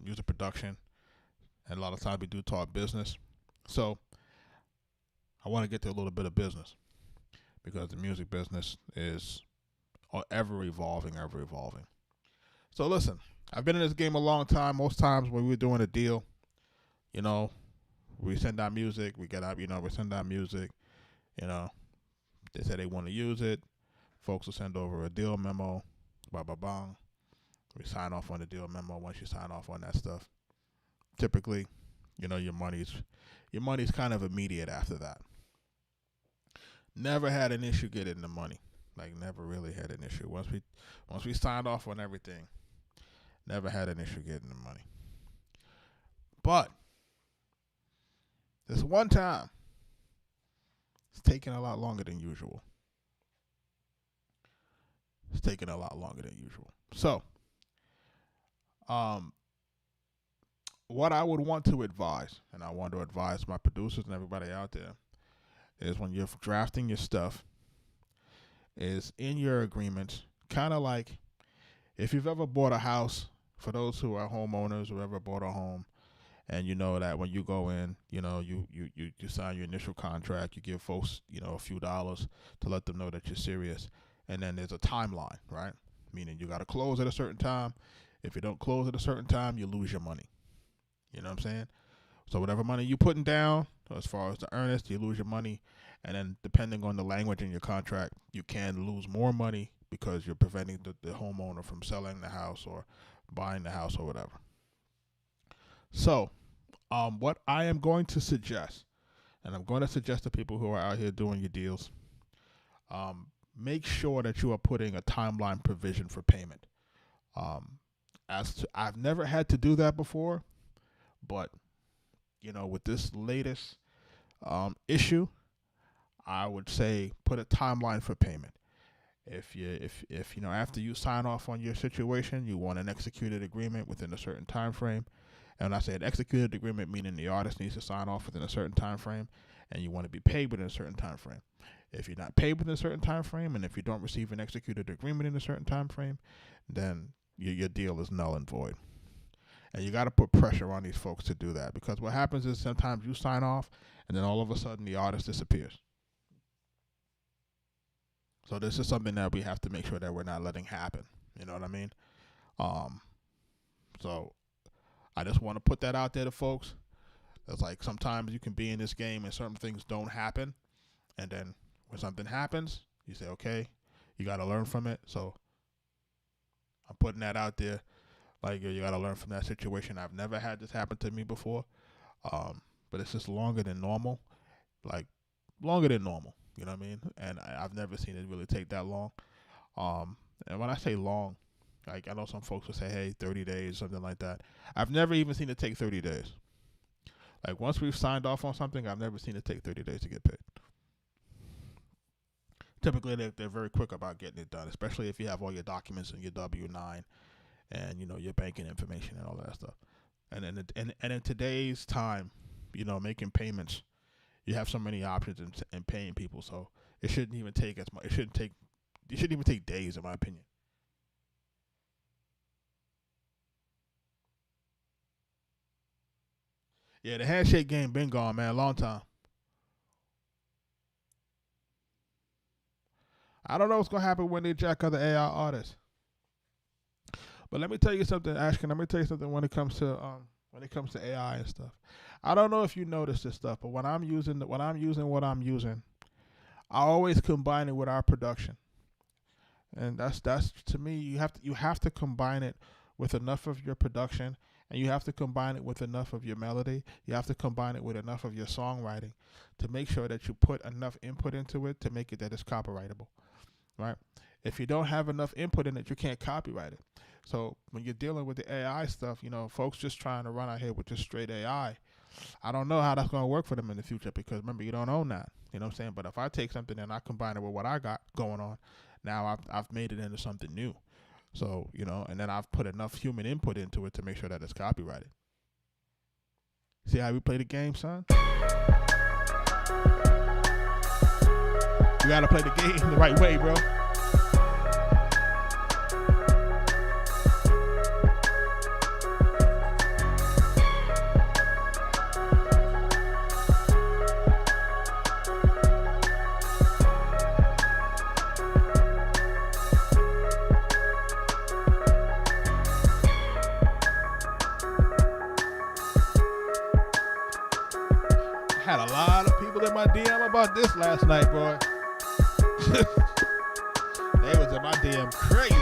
music production, and a lot of times we do talk business. So I want to get to a little bit of business because the music business is ever evolving. So listen, I've been in this game a long time. Most times when we're doing a deal, we send out music, we send out music, they say they want to use it. Folks will send over a deal memo, bang. We sign off on the deal memo. Once you sign off on that stuff, typically, your money's kind of immediate after that. Never had an issue getting the money. Never really had an issue. Once we signed off on everything, never had an issue getting the money. But this one time, it's taking a lot longer than usual. So, what I would want to advise, and I want to advise my producers and everybody out there, is when you're drafting your stuff, is in your agreements, kind of like if you've ever bought a house, for those who are homeowners or ever bought a home, and you know that when you go in, you sign your initial contract, you give folks, a few dollars to let them know that you're serious. And then there's a timeline, right? Meaning you got to close at a certain time. If you don't close at a certain time, you lose your money. You know what I'm saying? So whatever money you putting down, as far as the earnest, you lose your money. And then depending on the language in your contract, you can lose more money because you're preventing the homeowner from selling the house or buying the house or whatever. So what I am going to suggest, and I'm going to suggest to people who are out here doing your deals, make sure that you are putting a timeline provision for payment. I've never had to do that before, but with this latest issue, I would say put a timeline for payment. If after you sign off on your situation, you want an executed agreement within a certain time frame. And when I say an executed agreement, meaning the artist needs to sign off within a certain time frame, and you want to be paid within a certain time frame. If you're not paid within a certain time frame, and if you don't receive an executed agreement in a certain time frame, then your deal is null and void. And you got to put pressure on these folks to do that, because what happens is sometimes you sign off, and then all of a sudden the artist disappears. So this is something that we have to make sure that we're not letting happen. You know what I mean? So I just want to put that out there to folks. It's like sometimes you can be in this game and certain things don't happen. And then when something happens, you say, okay, you got to learn from it. So I'm putting that out there. Like, you got to learn from that situation. I've never had this happen to me before. But it's just longer than normal. Longer than normal. You know what I mean? And I've never seen it really take that long. And when I say long, I know some folks will say, hey, 30 days, something like that. I've never even seen it take 30 days. Once we've signed off on something, I've never seen it take 30 days to get paid. Typically, they're very quick about getting it done, especially if you have all your documents and your W-9 and, your banking information and all that stuff. And in today's time, making payments, you have so many options in paying people, so it shouldn't even take as much. It shouldn't even take days, in my opinion. Yeah, the handshake game been gone, man, a long time. I don't know what's gonna happen when they jack other AI artists. But let me tell you something, Ashken. Let me tell you something when it comes to when it comes to AI and stuff. I don't know if you notice this stuff, but when I'm using what I'm using, I always combine it with our production. And that's to me, you have to combine it with enough of your production, and you have to combine it with enough of your melody. You have to combine it with enough of your songwriting to make sure that you put enough input into it to make it that it's copyrightable, right? If you don't have enough input in it, you can't copyright it. So when you're dealing with the AI stuff, folks just trying to run out here with just straight AI. I don't know how that's going to work for them in the future, because remember, you don't own that. You know what I'm saying? But if I take something and I combine it with what I got going on, now I've made it into something new. So, and then I've put enough human input into it to make sure that it's copyrighted. See how we play the game, son? You got to play the game the right way, bro. Had a lot of people in my DM about this last night, boy. They was in my DM crazy.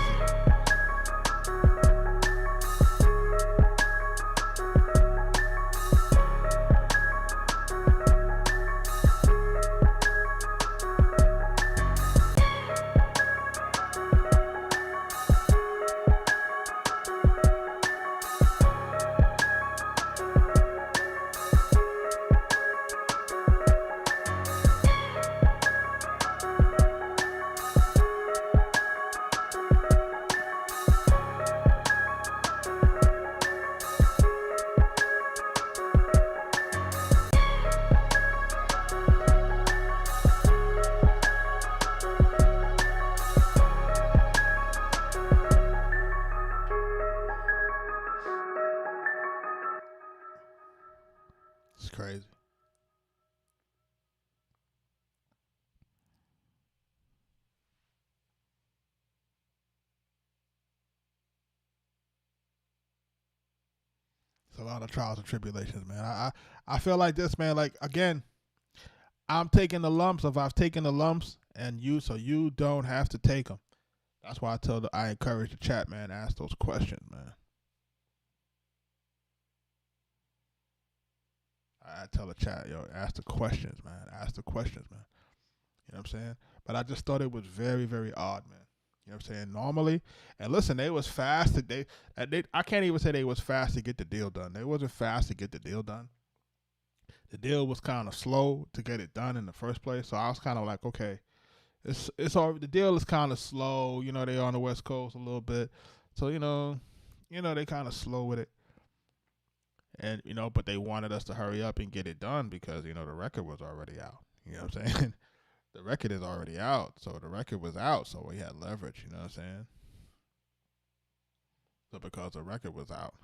It's crazy. It's a lot of trials and tribulations, man. I feel like this, man. Like, again, I'm taking the lumps. If I've taken the lumps, and so you don't have to take them. That's why I encourage the chat, man. Ask those questions, man. I tell the chat, ask the questions, man. Ask the questions, man. You know what I'm saying? But I just thought it was very, very odd, man. You know what I'm saying? Normally, and listen, they was fast. I can't even say they was fast to get the deal done. They wasn't fast to get the deal done. The deal was kind of slow to get it done in the first place. So I was kind of like, okay, it's all, the deal is kind of slow. They on the West Coast a little bit, so they kind of slow with it. And but they wanted us to hurry up and get it done because the record was already out. You know what I'm saying? The record is already out, so the record was out, so we had leverage. You know what I'm saying? So because the record was out,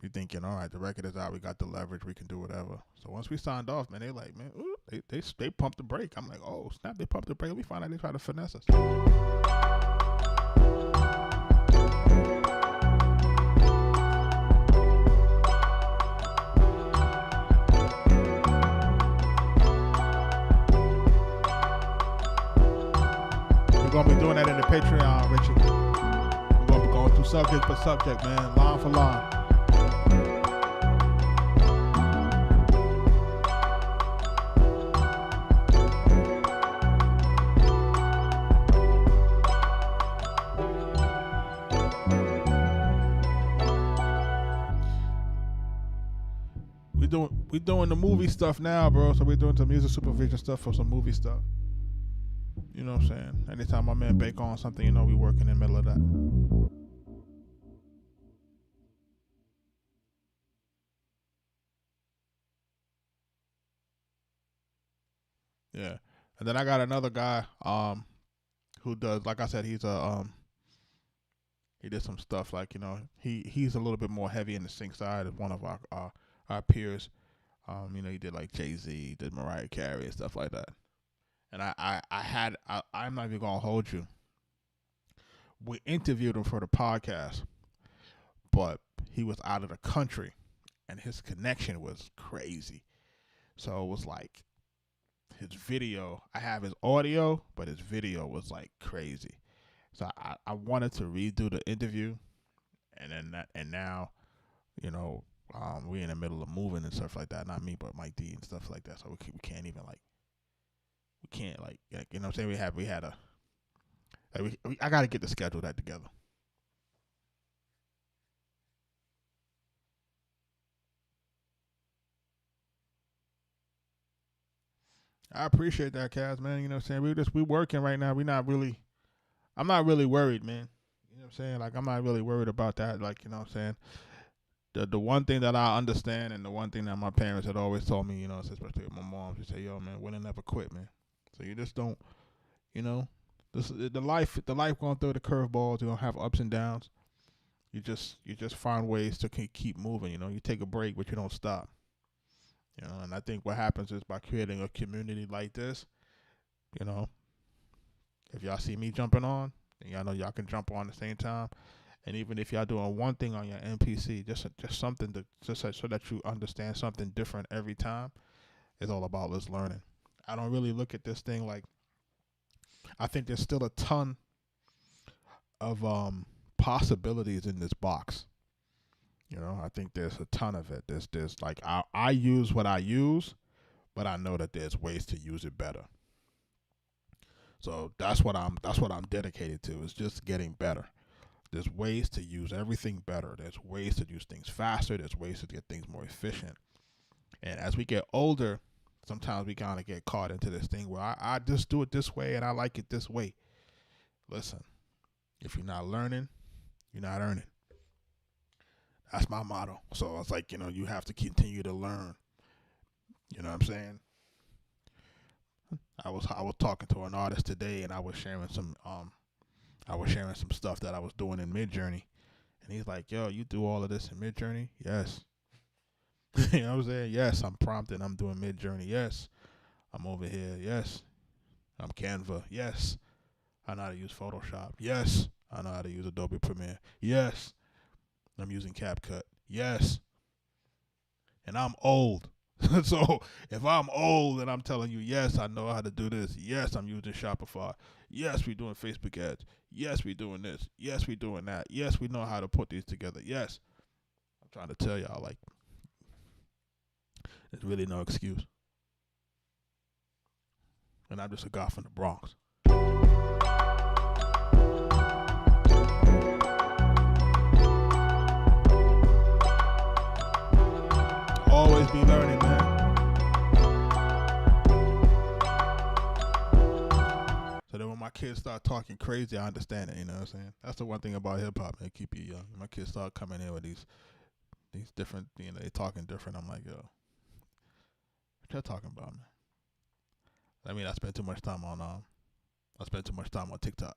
we thinking, all right, the record is out, we got the leverage, we can do whatever. So once we signed off, man, they like, man, ooh, they pumped the brake. I'm like, oh snap, they pumped the brake. Let me find out they try to finesse us. We're going to be doing that in the Patreon, Richard. We're going to be going through subject per subject, man, line for line. We're doing the movie stuff now, bro. So we're doing some music supervision stuff for some movie stuff. You know what I'm saying? Anytime my man bake on something, we working in the middle of that. Yeah. And then I got another guy who does, like I said, he did some stuff like, he's a little bit more heavy in the sync side of one of our peers. He did like Jay-Z, did Mariah Carey and stuff like that. And I'm not even gonna hold you. We interviewed him for the podcast, but he was out of the country. and his connection was crazy. So it was like his video. I have his audio, but his video was like crazy. So I wanted to redo the interview, and now, you know, we're in the middle of moving and stuff like that. Not me, but Mike D and stuff like that. So we can't even like, we can't like you know what I'm saying. We had a like I got to get the schedule that together. I appreciate that, Kaz, man. You know what I'm saying? We working right now. I'm not really worried, man. You know what I'm saying? Like, I'm not really worried about that. Like, you know what I'm saying? The one thing that I understand, and the one thing that my parents had always told me, you know, especially my mom, she say, yo, man, winning never quit, man. So you just don't, you know, the life going through the curveballs. You don't have ups and downs. You just find ways to keep moving. You know, you take a break, but you don't stop. You know, and I think what happens is by creating a community like this, you know, if y'all see me jumping on, then y'all know y'all can jump on at the same time. And even if y'all doing one thing on your NPC, just something so that you understand something different every time, it's all about this learning. I don't really look at this thing like, I think there's still a ton of possibilities in this box. You know, I think there's a ton of it. There's like I use what I use, but I know that there's ways to use it better. So that's what I'm dedicated to, is just getting better. There's ways to use everything better. There's ways to use things faster. There's ways to get things more efficient. And as we get older, sometimes we kind of get caught into this thing where I just do it this way and I like it this way. Listen, if you're not learning, you're not earning. That's my motto. So it's like, you know, you have to continue to learn. You know what I'm saying? I was talking to an artist today, and I was sharing some stuff that I was doing in Midjourney, and he's like, "Yo, you do all of this in Midjourney?" Yes. You know what I'm saying? Yes, I'm prompting. I'm doing Midjourney. Yes, I'm over here. Yes, I'm Canva. Yes, I know how to use Photoshop. Yes, I know how to use Adobe Premiere. Yes, I'm using CapCut. Yes. And I'm old. So if I'm old and I'm telling you, yes, I know how to do this. Yes, I'm using Shopify. Yes, we're doing Facebook ads. Yes, we're doing this. Yes, we're doing that. Yes, we know how to put these together. Yes. I'm trying to tell y'all, like, there's really no excuse. And I'm just a guy from the Bronx. Always be learning, man. So then when my kids start talking crazy, I understand it, you know what I'm saying? That's the one thing about hip hop, man. Keep you young. My kids start coming in with these different, you know, they talking different. I'm like, yo, what y'all talking about, man? I mean, I spend too much time on TikTok.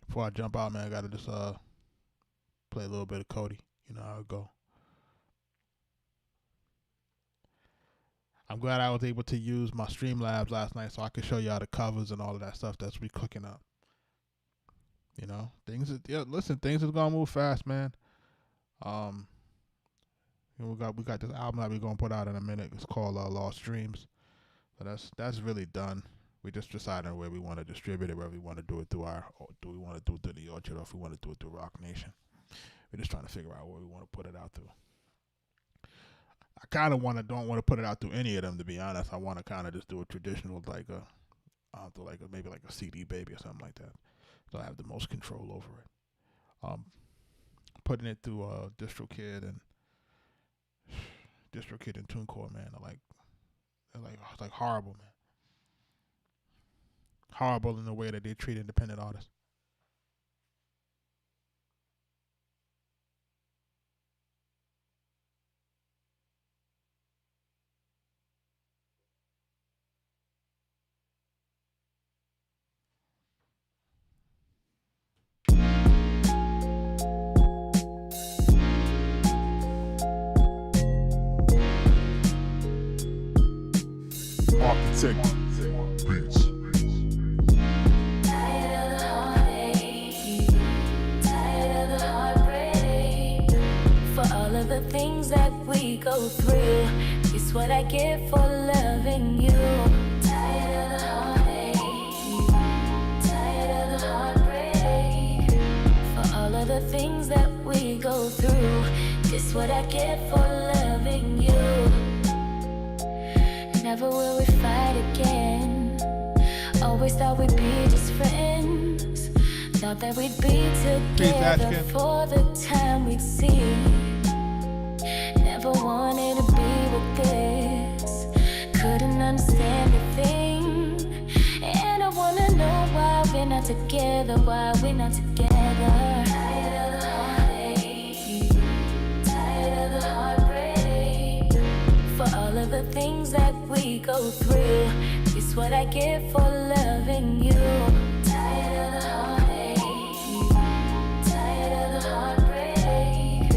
Before I jump out, man, I gotta just play a little bit of Cody. You know how it go. I'm glad I was able to use my Streamlabs last night so I could show y'all the covers and all of that stuff that's we cooking up. You know, things is gonna move fast, man. We got this album that we're gonna put out in a minute. It's called Lost Dreams. So that's really done. We just decided where we want to distribute it, whether we want to do it through do we want to do it through the Orchard, or if we want to do it through Rock Nation. We're just trying to figure out where we want to put it out through. I kind of don't want to put it out through any of them, to be honest. I want to kind of just do a traditional, maybe like a CD baby or something like that. So I have the most control over it. Putting it through DistroKid and TuneCore, man, it's like horrible, man. Horrible in the way that they treat independent artists. Arkatech Beatz. Tired of the heartache, tired of the heartbreak. For all of the things that we go through, it's what I get for loving you. Tired of the heartache, tired of the heartbreak. For all of the things that we go through, it's what I get for loving you. Never will we fight again. Always thought we'd be just friends. Thought that we'd be together for the time we'd see. Never wanted to be with this. Couldn't understand a thing. And I wanna know why we're not together. Why we're not together. Tired of the heartache, tired of the heartbreak. For all of the things that we go through, it's what I get for loving you. Tired of the heartache, tired of the heartbreak.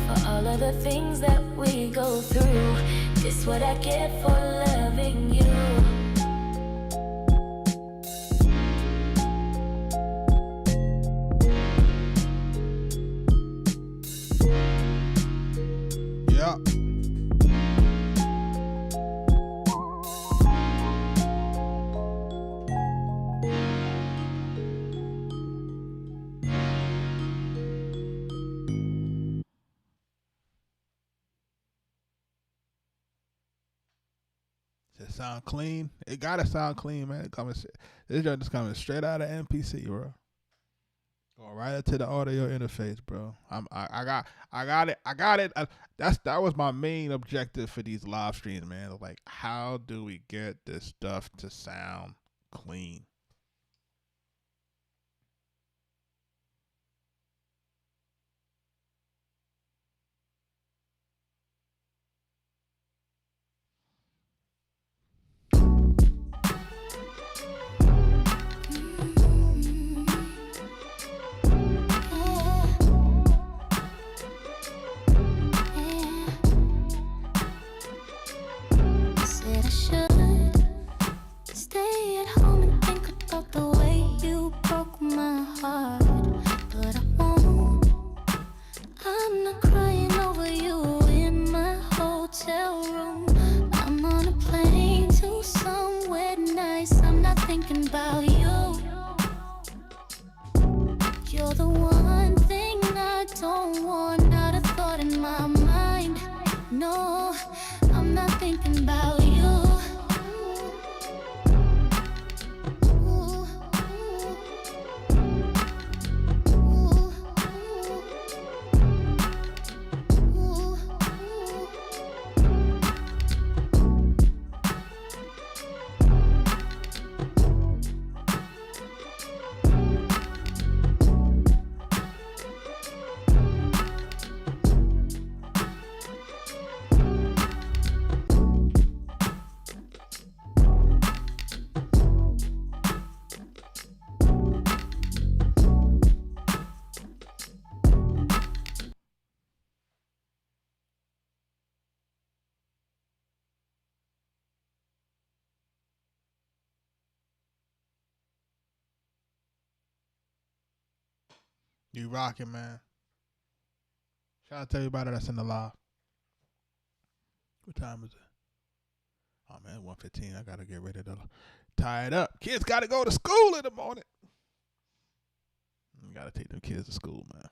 For all of the things that we go through, it's what I get for loving you. Yeah. Does it sound clean? It gotta sound clean, man. This joint is coming straight out of MPC, bro. Going right into the audio interface, bro. I got it. That was my main objective for these live streams, man. Like, how do we get this stuff to sound clean? Said I should stay at home and think about the way you broke my heart, but I won't. I'm not crying over you in my hotel room. I'm on a plane to somewhere nice. I'm not thinking about you. You're the one thing I don't want, not a thought in my mind. No, I'm not thinking about you. You rocking, man. Shout out to everybody that's in the live. What time is it? Oh man, 1:15. I gotta get ready to tie it up. Kids gotta go to school in the morning. You gotta take them kids to school, man.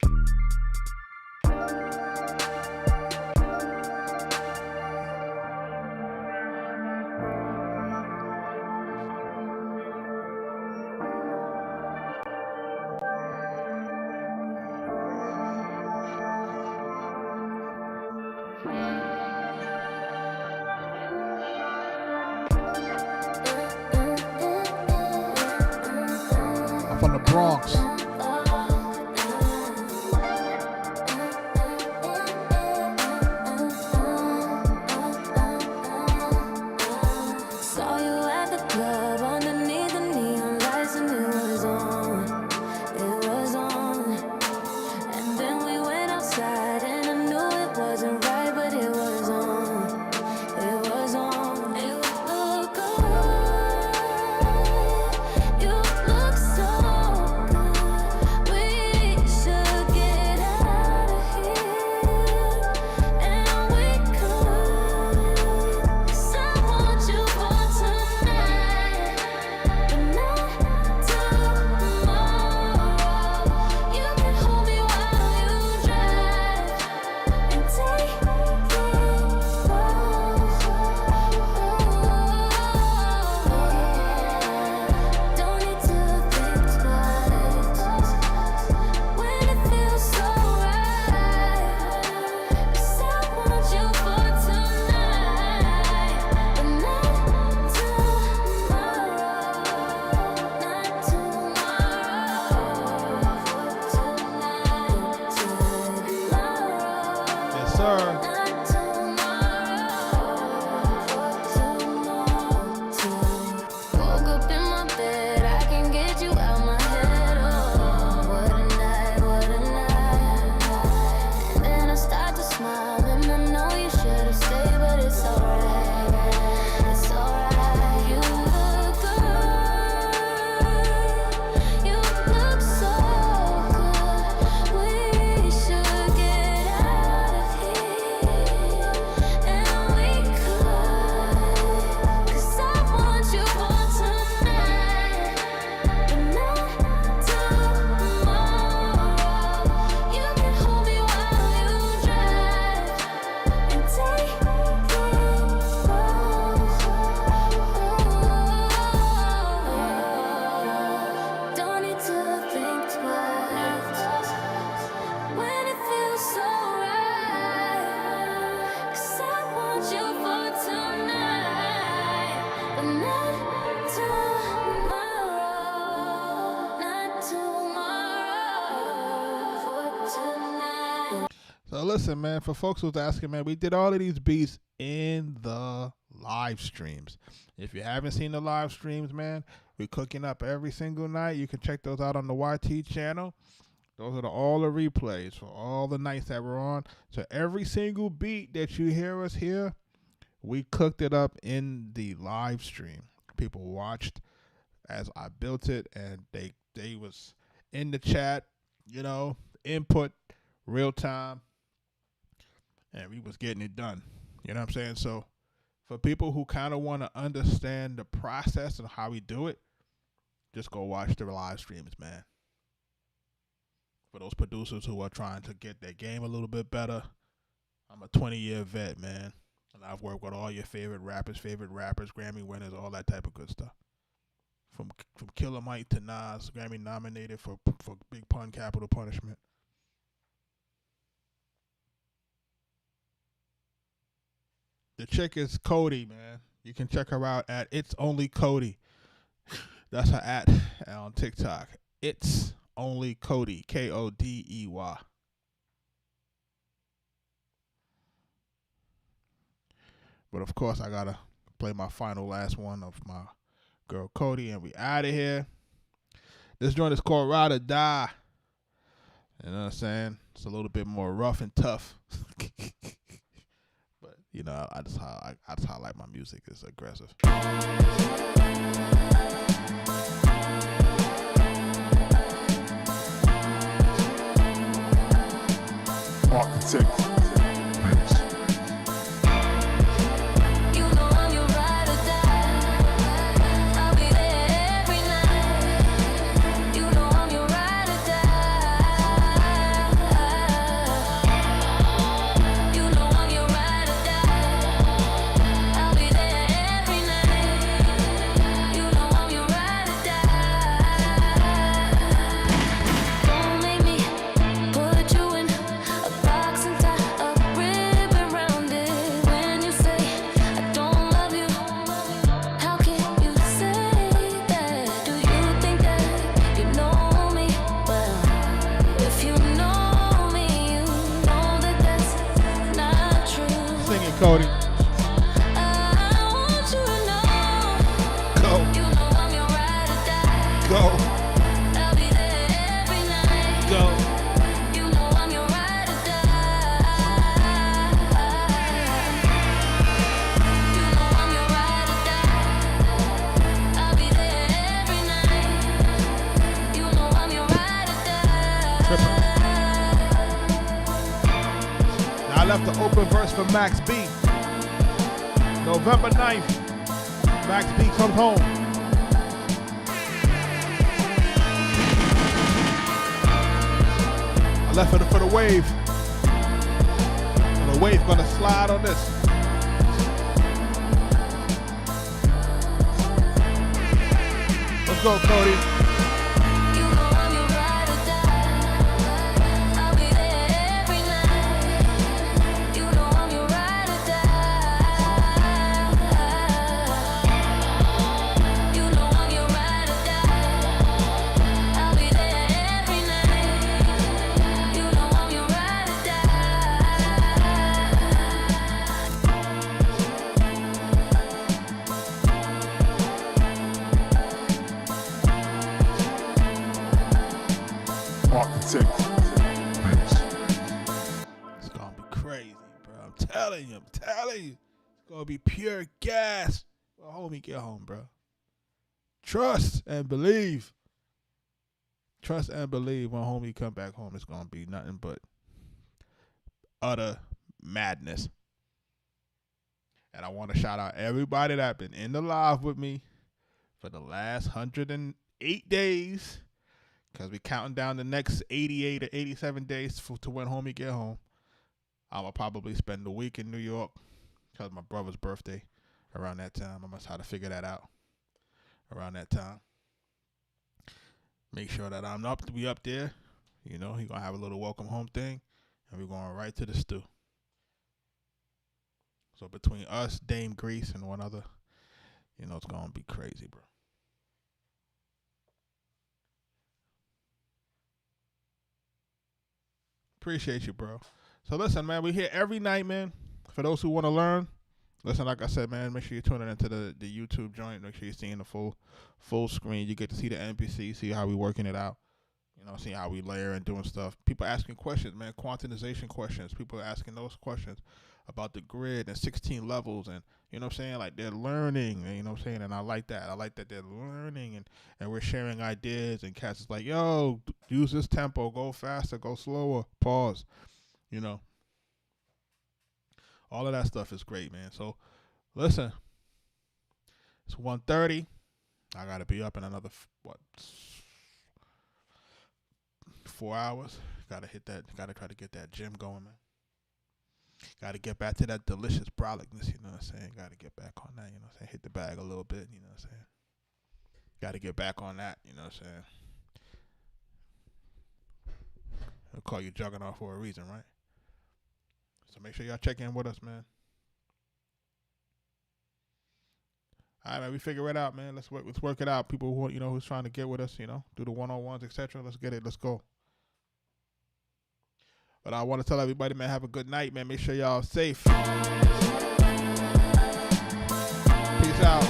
I'm from the Bronx. Saw you at the club underneath the neon lights, and it was on, it was on. And then we went outside, and I knew it wasn't right, but it was on, it was on. It would look good. sir. Woke up in my bed, I can get you out my head. Oh, what a night, what a night. And then I start to smile, and I know you should have stayed, but it's alright. It's alright. You look good. You look so good. We should get out of here, and we could. 'Cause I want you for tonight, but not tomorrow. You can hold me while you drive and take it slow. Don't need to think twice when it feels so right. 'Cause I want you for tonight, but not tomorrow. Not tomorrow. For tonight. So listen, man, for folks who's asking, man, we did all of these beats in the live streams. If you haven't seen the live streams, man, we're cooking up every single night. You can check those out on the YT channel. Those are all the replays for all the nights that we're on. So every single beat that you hear us here, we cooked it up in the live stream. People watched as I built it, and they was in the chat, you know, input real time, and we was getting it done. You know what I'm saying? So for people who kind of want to understand the process and how we do it, just go watch the live streams, man. For those producers who are trying to get their game a little bit better, I'm a 20-year vet, man. And I've worked with all your favorite rappers, Grammy winners, all that type of good stuff. From Killer Mike to Nas, Grammy nominated for Big Pun, Capital Punishment. The chick is Cody, man. You can check her out at It's Only Cody. That's her at on TikTok. It's Only Cody, Kodey. But of course, I gotta play my last one of my girl Cody, and we out of here. This joint is called Ride or Die. You know what I'm saying? It's a little bit more rough and tough. But you know, I just highlight my music is aggressive. Arkatech Beatz. You know I'm your ride or die. I'll be there every night. You know I'm your ride or die. You know I'm your ride or die. I'll be there every night. You know I'm your ride or die. Don't make me put you in a box and tie a ribbon around it. When you say I don't love you, how can you say that? Do you think that you know me? Well, if you know me, you know that that's not true. Sing it, Cody. I want you to know. Go. You know I'm your ride or die. Go. I'll be there every night. Go. You know I'm your ride or die. You know I'm your ride or die. I'll be there every night. You know I'm your ride or die. Now I left the open verse for Max B. November 9th, Max B comes home. I left it for the wave. And the wave gonna slide on this. Let's go, Cody. You know I'm your ride or die. I'll be there every night. You know I'm your ride or die. You know I'm your ride or die. I'll be there every night. You know I'm your ride or die. I'm telling you. It's gonna be pure gas. Well, homie, get home, bro. Trust and believe. Trust and believe when homie come back home, it's gonna be nothing but utter madness. And I want to shout out everybody that been in the live with me for the last 108 days, because we counting down the next 88 or 87 days to when homie get home. I'm going to probably spend the week in New York because my brother's birthday around that time. I must have to figure that out around that time. Make sure that I'm up there. You know, he going to have a little welcome home thing, and we're going right to the stew. So between us, Dame Grease, and one other, you know, it's going to be crazy, bro. Appreciate you, bro. So listen, man, we here every night, man. For those who want to learn, listen, like I said, man, make sure you tune into the YouTube joint. Make sure you're seeing the full screen. You get to see the NPC, see how we working it out. You know, see how we layer and doing stuff. People asking questions, man, quantization questions. People are asking those questions about the grid and 16 levels, and you know what I'm saying? Like, they're learning, and you know what I'm saying? And I like that. I like that they're learning, and we're sharing ideas, and cats is like, yo, use this tempo, go faster, go slower, pause. You know, all of that stuff is great, man. So listen, it's 1:30. I gotta be up in another 4 hours. Gotta try to get that gym going, man. Gotta get back to that delicious brolicness, you know what I'm saying? Gotta get back on that, you know what I'm saying? Hit the bag a little bit, you know what I'm saying? Gotta get back on that, you know what I'm saying? I'll call you Juggernaut for a reason, right? So make sure y'all check in with us, man. All right, man, we figure it out, man. Let's work it out. People who, you know, who's trying to get with us, you know, do the one-on-ones, etc. Let's get it. Let's go. But I want to tell everybody, man, have a good night, man. Make sure y'all safe. Peace out.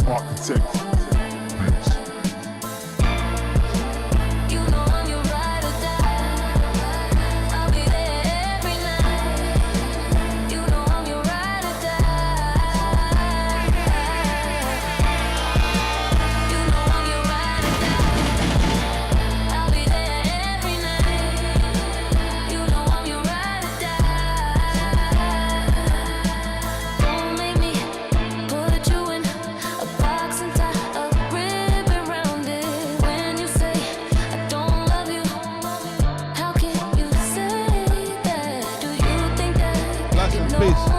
Arkatech Beatz. You know I'm your ride or die. I'll be there every night. You know I'm your ride or die. You know I'm your ride or die. I'll be there every night. You know I'm your ride or die. Don't make me put you in a box and tie a ribbon around it. When you say I don't love you, how can you say that? Do you think that Blessings, you know peace.